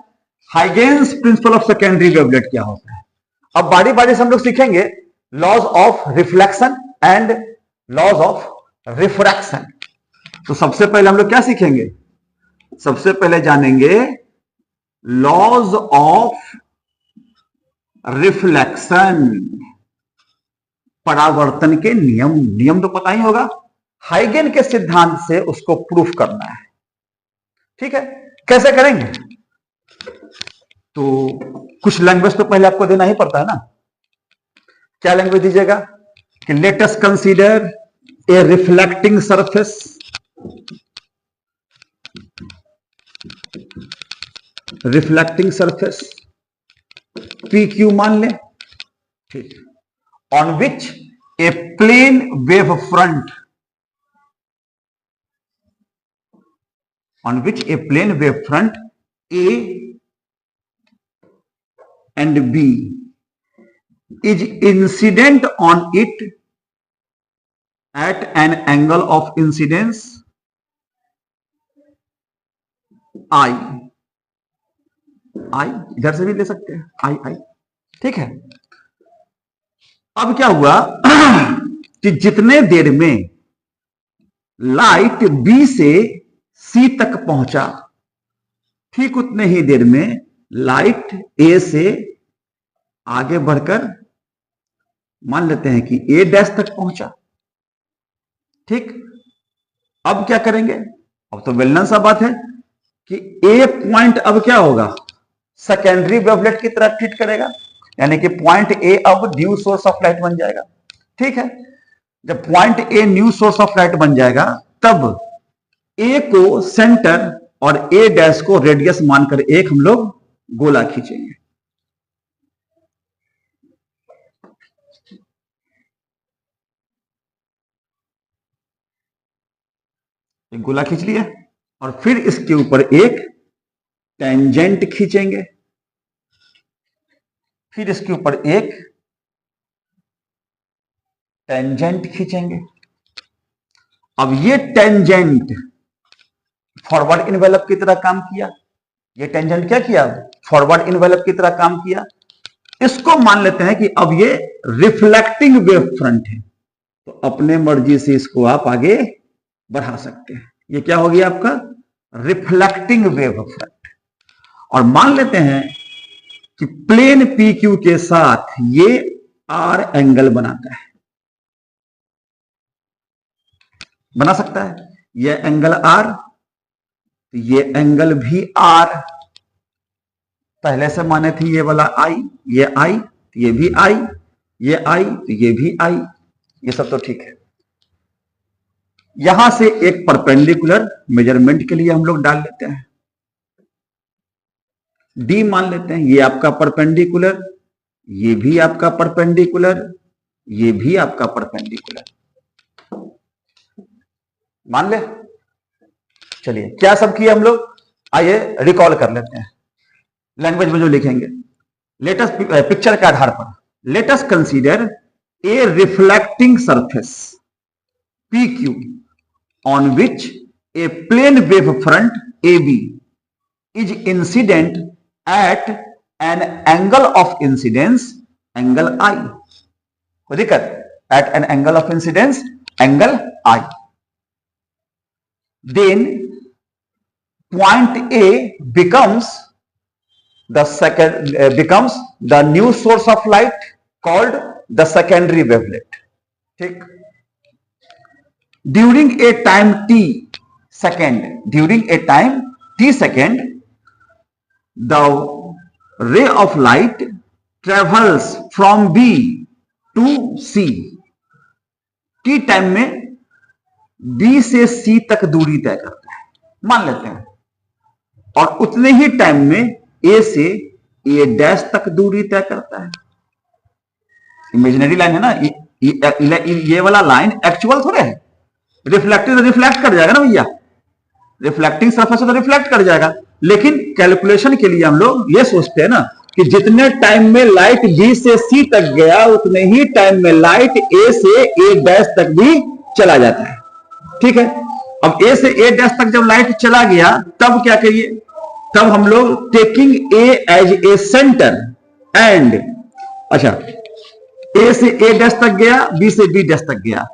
हाइगेन्स प्रिंसिपल ऑफ सेकेंडरी वेवलेट क्या होता है। अब बारी बारी से हम लोग सीखेंगे laws of reflection and laws of refraction. तो सबसे पहले हम लोग क्या सीखेंगे, सबसे पहले जानेंगे लॉज ऑफ रिफ्लेक्शन, परावर्तन के नियम। नियम तो पता ही होगा, हाइगेन के सिद्धांत से उसको प्रूफ करना है। ठीक है, कैसे करेंगे, तो कुछ लैंग्वेज तो पहले आपको देना ही पड़ता है ना। क्या लैंग्वेज दीजिएगा कि let us consider a reflecting surface, reflecting surface P Q मान ले, ठीक, on which a plane wave front, on which a plane wave front A and B is incident on it at an angle of incidence I इधर से भी ले सकते हैं I। ठीक है, अब क्या हुआ कि जितने देर में लाइट B से सी तक पहुंचा, ठीक उतने ही देर में लाइट ए से आगे बढ़कर मान लेते हैं कि ए डैश तक पहुंचा। ठीक, अब क्या करेंगे, अब तो वेल नोन सा बात है कि ए पॉइंट अब क्या होगा, सेकेंडरी वेवलेट की तरह ट्रीट करेगा, यानी कि पॉइंट ए अब ड्यू सोर्स ऑफ लाइट बन जाएगा। ठीक है। जब point a new source of light बन जाएगा तब ए को सेंटर और ए डैश को रेडियस मानकर एक हम लोग गोला खींचेंगे। एक गोला खींच लिया और फिर इसके ऊपर एक टेंजेंट खींचेंगे, फिर इसके ऊपर एक टेंजेंट खींचेंगे। अब ये टेंजेंट फॉरवर्ड इनवेलप की तरह काम किया, ये टेंजेंट क्या किया, फॉरवर्ड इनवेलप की तरह काम किया। इसको मान लेते हैं कि अब ये रिफ्लेक्टिंग वेव फ्रंट है, तो अपने मर्जी से इसको आप आगे बढ़ा सकते हैं। ये क्या हो गया आपका रिफ्लेक्टिंग वेव फ्रंट। और मान लेते हैं कि प्लेन पी क्यू के साथ ये आर एंगल बनाता है, बना सकता है। ये एंगल आर, ये एंगल भी आर, पहले से माने थे ये वाला आई, ये आई, ये भी आई, ये आई, तो ये भी आई, ये सब तो ठीक है। यहां से एक परपेंडिकुलर मेजरमेंट के लिए हम लोग डाल लेते हैं, डी मान लेते हैं। ये आपका परपेंडिकुलर, ये भी आपका परपेंडिकुलर, ये भी आपका परपेंडिकुलर, मान ले। चलिए क्या सब किया हम लोग, आइए रिकॉल कर लेते हैं लैंग्वेज में जो लिखेंगे। लेटेस्ट पिक्चर के आधार पर latest consider a reflecting surface P Q on which a plane wave front AB is incident at an angle of incidence angle I, कोई दिक्कत, at an angle of incidence angle I, then point A becomes the new source of light called the secondary wavelet, ठीक। during a time t second, the ray of light travels from B to C, t time में B से C तक दूरी तय करता है, मान लेते हैं। और उतने ही टाइम में A से A डैश तक दूरी तय करता है। इमेजिनरी लाइन है ना, ये वाला लाइन एक्चुअल थोड़े है, रिफ्लेक्टिंग तो रिफ्लेक्ट कर जाएगा ना भैया, रिफ्लेक्टिंग सरफेस तो रिफ्लेक्ट कर जाएगा। लेकिन कैलकुलेशन के लिए हम लोग ये सोचते हैं ना कि जितने टाइम में लाइट बी से सी तक गया उतने ही टाइम में लाइट ए से ए डैश तक भी चला जाता है, ठीक है। अब ए से ए डैश तक जब लाइट चला गया तब क्या करिए, तब हम लोग taking A as a centre and, अच्छा ए से ए डैश तक गया, बी से बी डैश तक गया,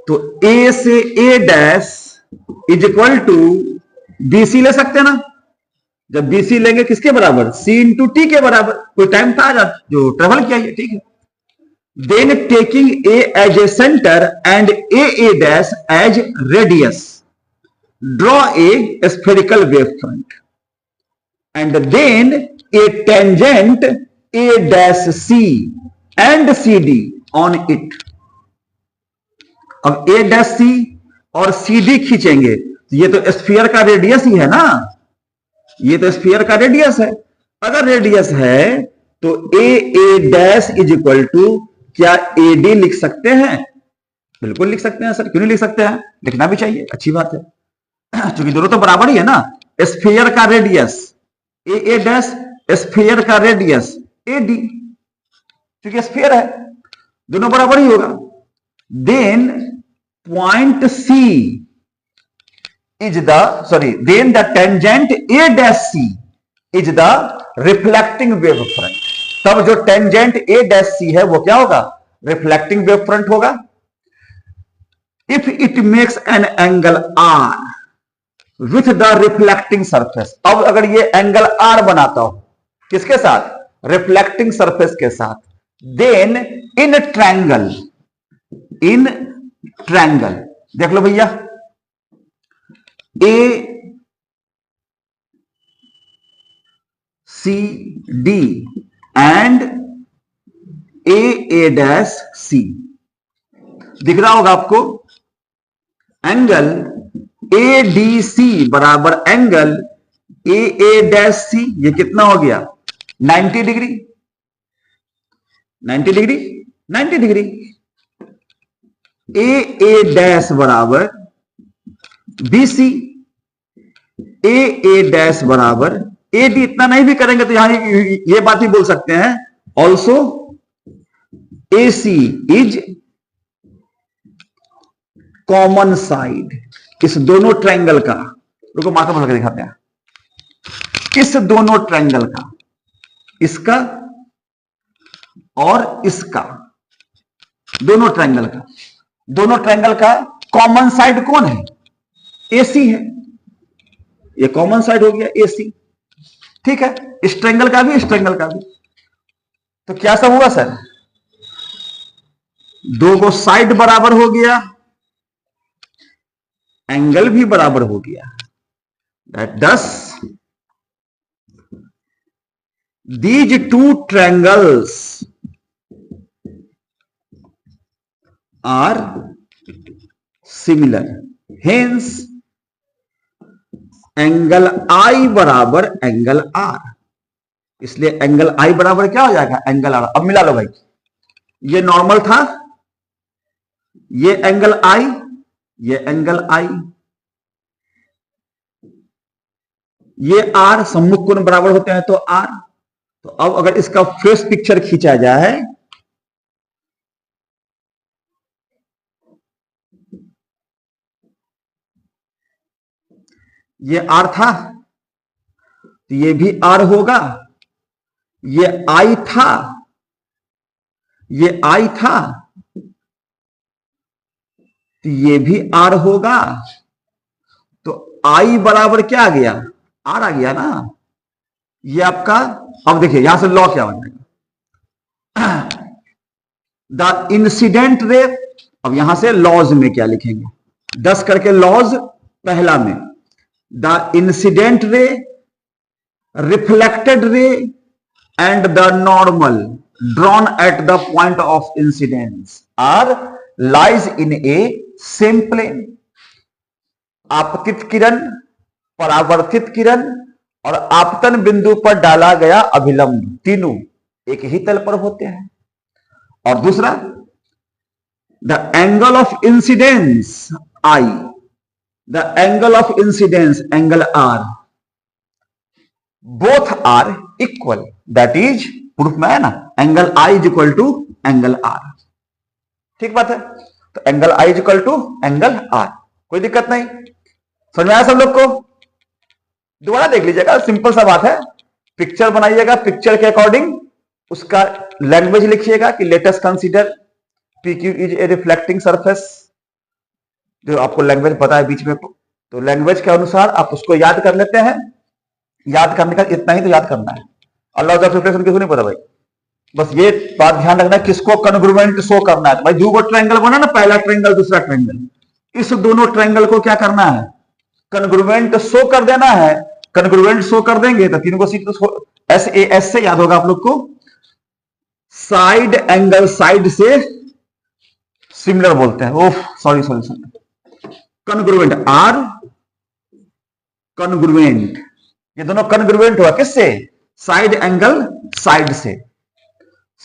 तो ए से A dash is equal to BC ले सकते हैं ना। जब बीसी लेंगे किसके बराबर, सी इंटू टी के बराबर, कोई टाइम था जो ट्रेवल किया है, ठीक है। Then taking A as a centre and A dash as radius, draw a spherical wave front and then a tangent A dash C and C D on it. अब ए डैश सी और C D खींचेंगे, ये तो sphere का radius ही है ना, ये तो स्फीयर का रेडियस है। अगर रेडियस है तो ए डैश इज इक्वल टू, क्या ए डी लिख सकते हैं, बिल्कुल लिख सकते हैं सर, क्यों नहीं लिख सकते हैं, लिखना भी चाहिए, अच्छी बात है, क्योंकि दोनों तो बराबर ही है ना। स्फीयर का रेडियस ए डैश, स्फीयर का रेडियस ए डी, क्योंकि स्फीयर है, दोनों बराबर ही होगा। Then point C is then the tangent A dash C is the reflecting wave front। तब जो tangent A dash C है वो क्या होगा, reflecting wave front होगा। if it makes an angle R with the reflecting surface, अब अगर ये एंगल R बनाता हो किसके साथ, reflecting surface के साथ, then in ट्रायंगल देख लो भैया, A C D and A dash C, दिख रहा होगा आपको, एंगल ए डी सी बराबर एंगल ए ए डैश सी, ये कितना हो गया 90 डिग्री, 90 डिग्री, 90 डिग्री। ए ए डैश बराबर बी सी, ए ए डैश बराबर ए डी। इतना नहीं भी करेंगे तो यहां ये बात ही बोल सकते हैं, also A C is common side, इस दोनों ट्रायंगल का, रुको माथा पकड़ के दिखाते हैं, इस दोनों ट्रायंगल का, इसका और इसका, दोनों ट्रायंगल का कॉमन साइड कौन है, एसी है, ये कॉमन साइड हो गया एसी, ठीक है, इस ट्रायंगल का भी, इस ट्रायंगल का भी। तो क्या सब हुआ सर, दो को साइड बराबर हो गया, एंगल भी बराबर हो गया, thus these two triangles are similar, hence angle I बराबर एंगल R, इसलिए एंगल I बराबर क्या हो जाएगा, एंगल R। अब मिला लो भाई, ये नॉर्मल था, ये एंगल I, ये एंगल I, ये R, सम्मुख कोण बराबर होते हैं तो R। तो अब अगर इसका फेस पिक्चर खींचा जाए, ये R था तो ये भी R होगा, ये I था, ये I था तो ये भी R होगा, तो I बराबर क्या आ गया, R आ गया ना, ये आपका। अब देखिए यहां से लॉ क्या हो जाएगा, द इंसिडेंट रे, अब यहां से लॉज में क्या लिखेंगे, 10 करके लॉज, पहला में the incident ray, reflected ray and the normal drawn at the point of incidence are lies in a same plane. आपतित किरण, परावर्तित किरण और आपतन बिंदु पर डाला गया अभिलंब, तीनों एक ही तल पर होते हैं। और दूसरा, the angle of incidence I, the angle of incidence angle R, both are equal, that is proof में है ना, angle I is equal to angle R। ठीक बात है, तो angle I is equal to angle R, कोई दिक्कत नहीं, समझ में आया सब लोग को। दोबारा देख लीजिएगा, सिंपल सा बात है, पिक्चर बनाइएगा, पिक्चर के अकॉर्डिंग उसका लैंग्वेज लिखिएगा कि let us consider PQ is a reflecting surface, जो आपको लैंग्वेज पता है बीच में, तो लैंग्वेज के अनुसार आप उसको याद कर लेते हैं। याद करने का इतना ही तो याद करना है, लॉज ऑफ रिफ्लेक्शन किसको नहीं पता भाई, बस ये बात ध्यान रखना है किसको कन्ग्रुएंट शो करना है। तो भाई दो गो ट्रायंगल बना ना, पहला ट्रायंगल दूसरा ट्रायंगल, इस दोनों ट्रायंगल को क्या करना है, कन्ग्रुएंट शो कर देना है। कन्ग्रुएंट शो कर देंगे तो तीनों को SAS से याद होगा आप लोग को, साइड एंगल साइड से सिमिलर बोलते हैं, oh sorry, congruent are, congruent, ये दोनों कन्ग्रुएंट हुआ किससे, साइड एंगल साइड से,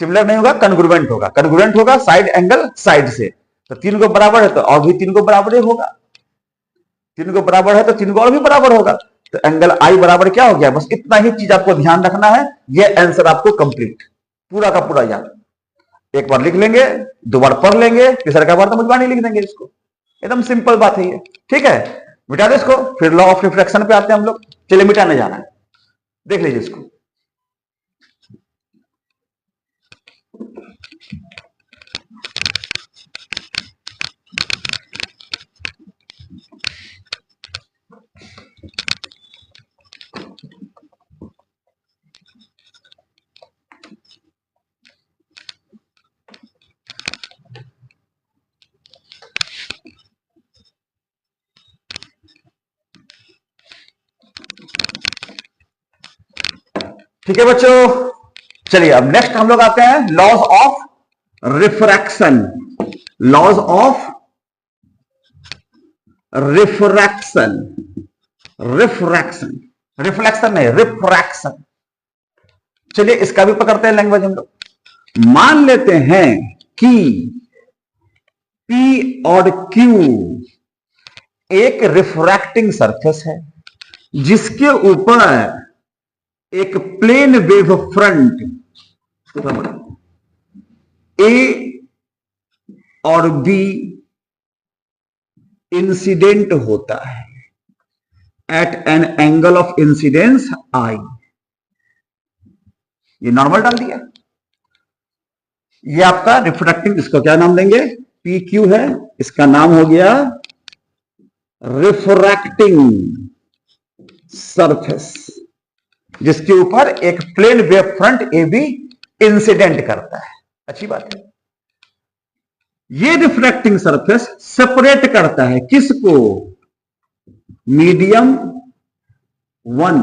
सिमिलर नहीं होगा, कन्ग्रुएंट होगा, कन्ग्रुएंट होगा साइड एंगल साइड से, तो तीन को बराबर है तो और भी तीन को बराबर ही होगा, तीन को बराबर है तो तीन को और भी बराबर होगा, तो एंगल I बराबर क्या हो गया, बस इतना ही चीज आपको ध्यान रखना है। ये आंसर आपको कंप्लीट पूरा का पूरा याद, एक बार लिख लेंगे, दो बार पढ़ लेंगे, तीसरा बार तो मुझे लिख देंगे इसको, एकदम सिंपल बात है ये। ठीक है, मिटा दे इसको, फिर लॉ ऑफ रिफ्लेक्शन पे आते हैं हम लोग। चलिए मिटाने जाना है, देख लीजिए इसको। ठीक है बच्चों, चलिए अब नेक्स्ट हम लोग आते हैं laws of refraction. Laws of refraction, refraction, reflection नहीं, रिफ्रैक्शन। चलिए इसका भी पकड़ते हैं लैंग्वेज हम लोग। मान लेते हैं कि P और Q एक रिफ्रैक्टिंग सरफेस है जिसके ऊपर एक प्लेन वेव फ्रंट A और B इंसिडेंट होता है at an angle of incidence I। ये नॉर्मल डाल दिया। ये आपका रिफ्रैक्टिंग, इसको क्या नाम देंगे? PQ है, इसका नाम हो गया रिफ्रैक्टिंग सरफेस, जिसके ऊपर एक plane wave front AB incident करता है। अच्छी बात है। ये रिफ्रैक्टिंग सरफेस सेपरेट करता है किसको? मीडियम 1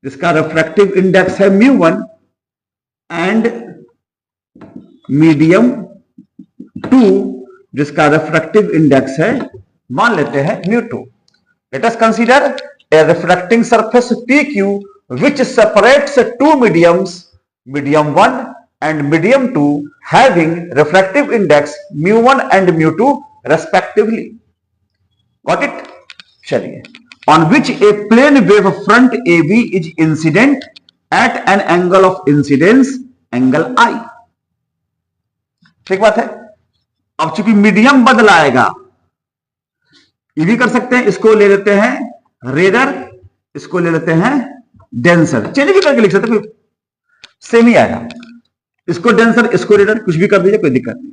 जिसका रिफ्रैक्टिव इंडेक्स है μ1 एंड मीडियम 2 जिसका रिफ्रैक्टिव इंडेक्स है, मान लेते हैं μ2। Let us consider a refracting surface PQ which separates two mediums, medium 1 and medium 2 having refractive index μ1 and μ2 respectively. Got it? चलिए, on which a plane wave front AB is incident at an angle of incidence, angle I. ठीक बात है। अब चूंकि medium बदलाएगा, ये भी कर सकते हैं, इसको ले लेते हैं रेडर, इसको ले लेते हैं डेंसर, चेंज भी करके लिख सकते हैं, सेम ही आएगा। इसको डेंसर, इसको रेडर, कुछ भी कर दीजिए, कोई दिक्कत नहीं।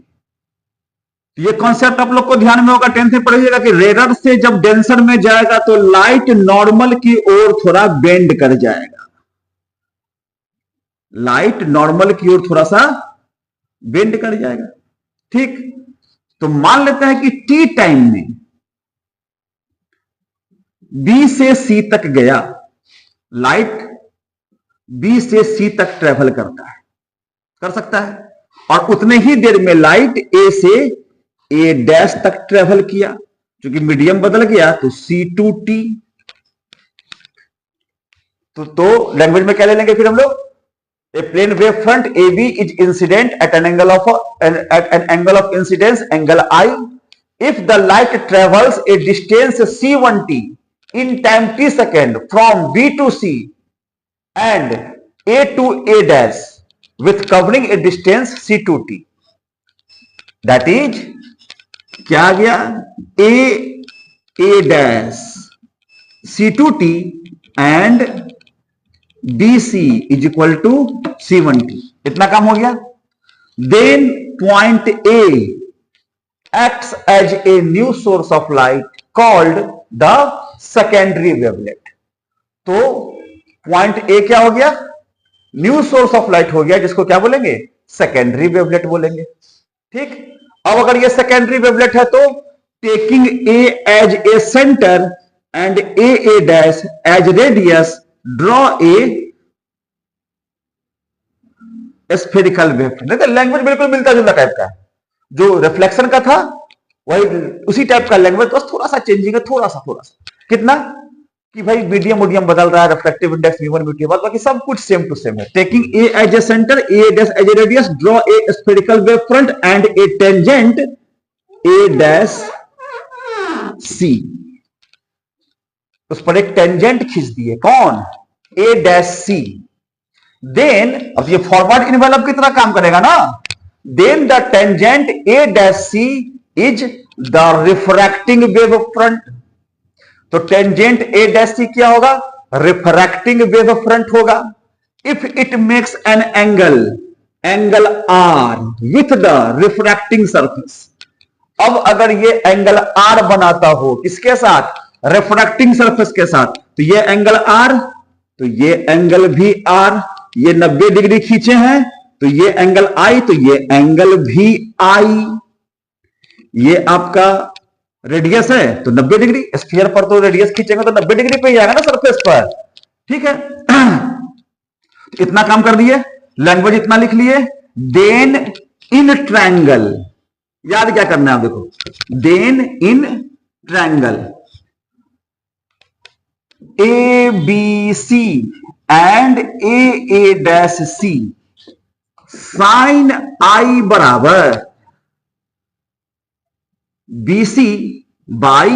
ये कॉन्सेप्ट आप लोग को ध्यान में होगा, 10th में पढ़िएगा कि रेडर से जब डेंसर में जाएगा तो लाइट नॉर्मल की ओर थोड़ा बेंड कर जाएगा, लाइट नॉर्मल की ओर थोड़ा सा बेंड कर जाएगा। ठीक, तो मान लेते हैं कि टी टाइम में बी से सी तक गया, लाइट बी से सी तक ट्रेवल करता है, कर सकता है, और उतने ही देर में लाइट ए से ए डैश तक ट्रेवल किया, क्योंकि मीडियम बदल गया तो C2T। तो लैंग्वेज में क्या ले लेंगे फिर हम लोग? A plane wave front AB is incident at an angle of incidence, angle I, if the light travels a distance C1T in time t second from B to C and A to A dash with covering a distance C2T, that is क्या आ गया? A dash C2T and BC is equal to C1T। इतना काम हो गया। Then point A acts as a new source of light called the secondary wavelet। तो point A क्या हो गया? न्यू सोर्स ऑफ लाइट हो गया, जिसको क्या बोलेंगे? सेकेंडरी वेवलेट बोलेंगे। ठीक, अब अगर ये सेकेंडरी वेवलेट है तो taking A as a centre and A dash as radius, draw a spherical wavefront. Language बिल्कुल मिलता जुलता टाइप का, जो रिफ्लेक्शन का था वही उसी टाइप का लैंग्वेज, बस थोड़ा सा चेंजिंग है, थोड़ा सा कितना कि भाई मीडियम बदल रहा है, रिफ्लेक्टिव इंडेक्स μ1 μ2, बाकी सब कुछ सेम टू सेम है। Taking A as a centre, A dash as a radius, draw a spherical wave front and a tangent A dash C. उस पर एक टेंजेंट खींच दिए, कौन? ए डैश सी। देन अब ये फॉरवर्ड इनवेलप की तरह काम करेगा ना। Then the tangent A dash C is the refracting wave front. तो टेंजेंट ए डैश सी क्या होगा? रिफ्रैक्टिंग वेव फ्रंट होगा। If it makes an angle R with the refracting surface. अब अगर ये एंगल आर बनाता हो, किसके साथ? रिफ्रैक्टिंग सरफेस के साथ, तो ये एंगल आर, तो ये एंगल भी आर, ये 90 डिग्री खींचे हैं, तो ये एंगल आई, तो ये एंगल भी आई। ये आपका रेडियस है तो 90 डिग्री, स्फीयर पर तो रेडियस खींचेंगे तो 90 डिग्री पे ही आएगा ना सरफेस पर। ठीक है, इतना काम कर दिए, लैंग्वेज इतना लिख लिए। देन इन ट्रायंगल याद क्या करना है, देखो, then in triangle A B C and A dash C sine I बराबर B C by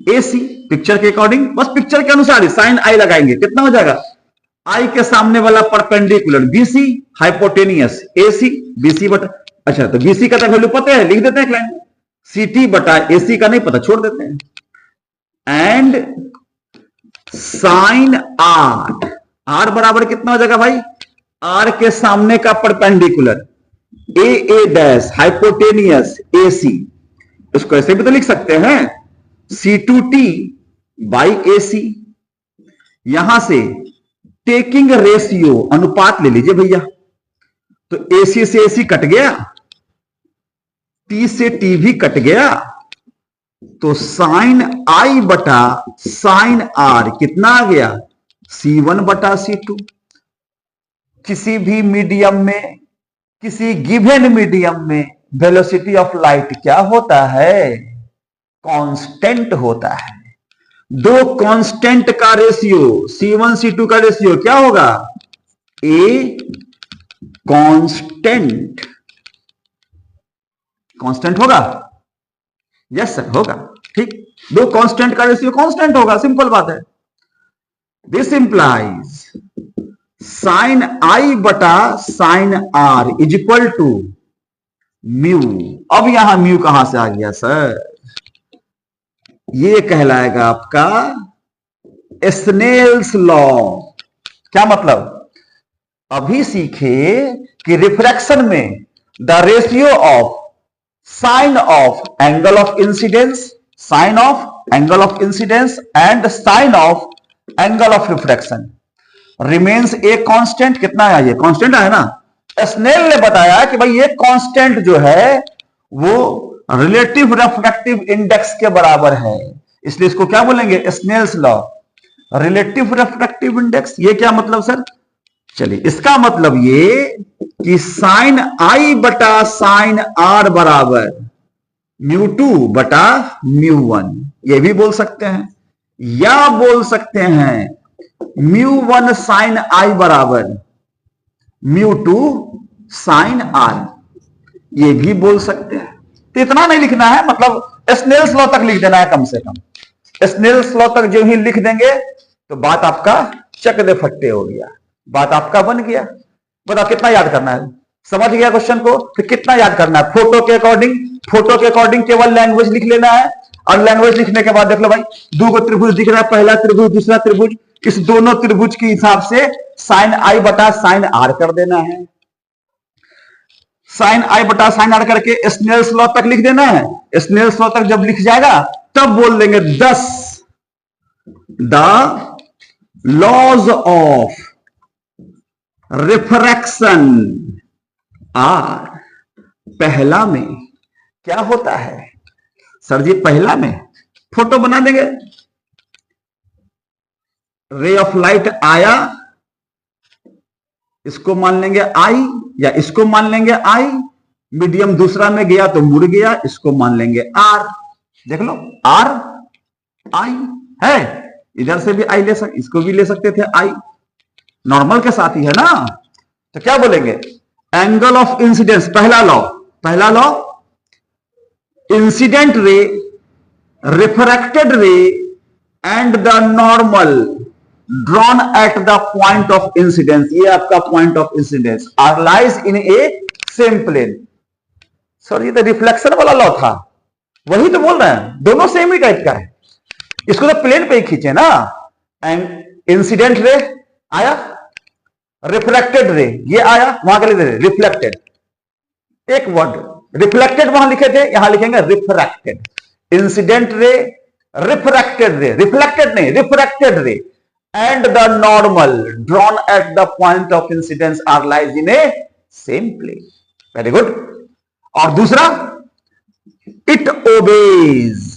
A C. Picture के अकॉर्डिंग, बस पिक्चर के अनुसार ही साइन आई लगाएंगे, कितना हो जाएगा, आई के सामने वाला perpendicular BC hypotenuse AC BC बटा, अच्छा तो बीसी का तो वैल्यू पता है, लिख देते हैं लाइन, सीटी बटा एसी का नहीं पता, छोड़ देते हैं। एंड साइन आर, आर बराबर कितना हो जाएगा भाई, आर के सामने का perpendicular A dash hypotenuse AC, इसको ऐसे भी तो लिख सकते हैं सी टू टी बाई ए सी। यहां से टेकिंग रेशियो अनुपात ले लीजिए भैया, तो एसी से एसी कट गया, टी से टी भी कट गया, तो साइन आई बटा साइन आर कितना आ गया, C1 बटा C2। किसी भी मीडियम में, किसी गिवन मीडियम में वेलोसिटी ऑफ लाइट क्या होता है, कांस्टेंट होता है। दो कांस्टेंट का रेशियो C1 C2 का रेशियो क्या होगा, ए कांस्टेंट, कांस्टेंट होगा, यस सर होगा, ठीक, दो कांस्टेंट का रेशियो कांस्टेंट होगा, सिंपल बात है। दिस इंप्लाइज साइन आई बटा sine R is equal to mu. अब यहां म्यू कहां से आ गया सर, ये कहलाएगा आपका स्नेल्स लॉ। क्या मतलब, अभी सीखे कि रिफ्रैक्शन में the ratio of sine of angle of incidence, sine of angle of incidence and sine of angle of refraction remains a constant. कितना है, ये कांस्टेंट है ना। स्नेल ने बताया कि भाई ये कांस्टेंट जो है वो रिलेटिव रिफ्रैक्टिव इंडेक्स के बराबर है, इसलिए इसको क्या बोलेंगे, Snell's law, relative refractive index. ये क्या मतलब सर, चलिए इसका मतलब ये कि साइन आई बटा साइन आर बराबर म्यू टू बटा म्यू वन, ये भी बोल सकते हैं, या बोल सकते हैं म्यू वन साइन आई बराबर म्यू टू साइन आर, ये भी बोल सकते हैं। तो इतना नहीं लिखना है, मतलब स्नेल्स लॉ तक लिख देना है कम से कम। स्नेल्स लॉ तक जो ही लिख देंगे तो बात आपका चक दे फट्टे हो गया, बात आपका बन गया। बताओ कितना याद करना है, समझ गया क्वेश्चन को, फिर कितना याद करना है, फोटो के अकॉर्डिंग, फोटो के अकॉर्डिंग केवल लैंग्वेज लिख लेना है, और लैंग्वेज लिखने के बाद देख लो भाई, दो को त्रिभुज दिख रहा है, पहला त्रिभुज दूसरा त्रिभुज, इस दोनों त्रिभुज के हिसाब से साइन आई बटा साइन आर कर देना है। साइन आई बटा साइन आर करके स्नेल्स लॉ तक लिख देना है। स्नेल्स लॉ तक जब लिख जाएगा तब बोल देंगे 10 the laws of refraction are. पहला में क्या होता है सर जी, पहला में फोटो बना देंगे, रे ऑफ लाइट आया, इसको मान लेंगे आई, या इसको मान लेंगे आई, मीडियम दूसरा में गया तो मुड़ गया, इसको मान लेंगे आर। देख लो आर आई है, इधर से भी आई ले सकते, इसको भी ले सकते थे आई, नॉर्मल के साथ ही है ना। तो क्या बोलेंगे, एंगल ऑफ इंसिडेंस, पहला लॉ, पहला law, incident ray, refracted ray and the normal drawn at the point of incidence, ये आपका point of incidence are lies in a same plane. Sir ये तो रिफ्लेक्शन वाला लॉ था, वही तो बोल रहे हैं, दोनों सेम ही टाइप का है, इसको तो प्लेन पे ही खींचे ना। एंड इंसिडेंट रे आया, रिफ्लेक्टेड रे ये आया, वहां के लिए रिफ्लेक्टेड, एक वर्ड रिफ्लेक्टेड वहां लिखे थे, यहां लिखेंगे refracted. Incident ray, refracted ray, reflected नहीं refracted ray, and the normal drawn at the point of incidence are lies in a same plane. Very good. और दूसरा, इट ओबेज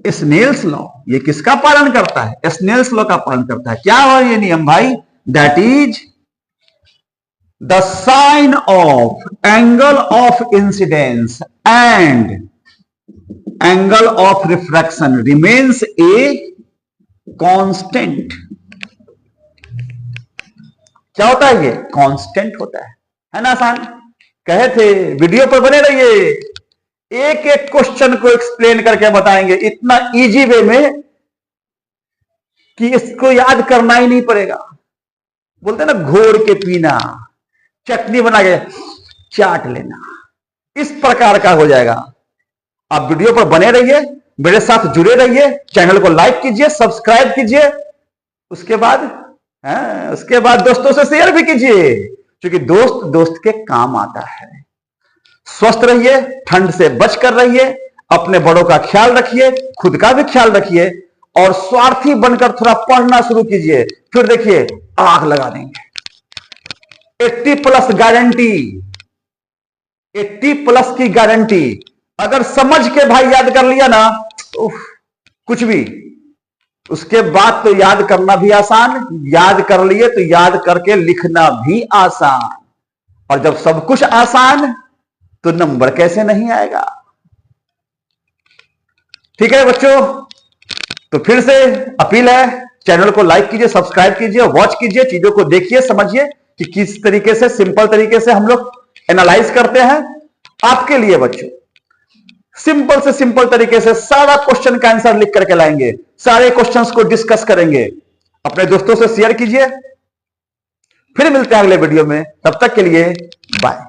स्नेल्स लॉ, ये किसका पालन करता है, स्नेल्स लॉ का पालन करता है। क्या है ये नियम भाई, that is the sine of angle of incidence and angle of refraction remains a constant. क्या होता है ये? कांस्टेंट होता है ना? आसान कहे थे। वीडियो पर बने रहिए, एक एक क्वेश्चन को एक्सप्लेन करके बताएंगे इतना इजी वे में कि इसको याद करना ही नहीं पड़ेगा। बोलते ना घोर के पीना, चटनी बना के चाट लेना, इस प्रकार का हो जाएगा। आप वीडियो पर बने रहिए, मेरे साथ जुड़े रहिए, चैनल को लाइक कीजिए, सब्सक्राइब कीजिए, उसके बाद दोस्तों से शेयर भी कीजिए, क्योंकि दोस्त दोस्त के काम आता है। स्वस्थ रहिए, ठंड से बचकर रहिए, अपने बड़ों का ख्याल रखिए, खुद का भी ख्याल रखिए, और स्वार्थी बनकर थोड़ा पढ़ना शुरू कीजिए, फिर देखिए आग लगा देंगे। 80+ गारंटी, 80+ की गारंटी। अगर समझ के भाई याद कर लिया ना, कुछ भी, उसके बाद तो याद करना भी आसान, याद कर लिए तो याद करके लिखना भी आसान। और जब सब कुछ आसान तो नंबर कैसे नहीं आएगा? ठीक है बच्चों, तो फिर से अपील है, चैनल को लाइक कीजिए, सब्सक्राइब कीजिए, वॉच कीजिए, चीजों को देखिए, समझिए कि किस तरीके से, सिंपल तरीके से हम लोग एनालाइज करते हैं आपके लिए। बच्चों सिंपल से सिंपल तरीके से सारा क्वेश्चन का आंसर लिख करके लाएंगे, सारे क्वेश्चंस को डिस्कस करेंगे। अपने दोस्तों से शेयर कीजिए। फिर मिलते हैं अगले वीडियो में, तब तक के लिए बाय।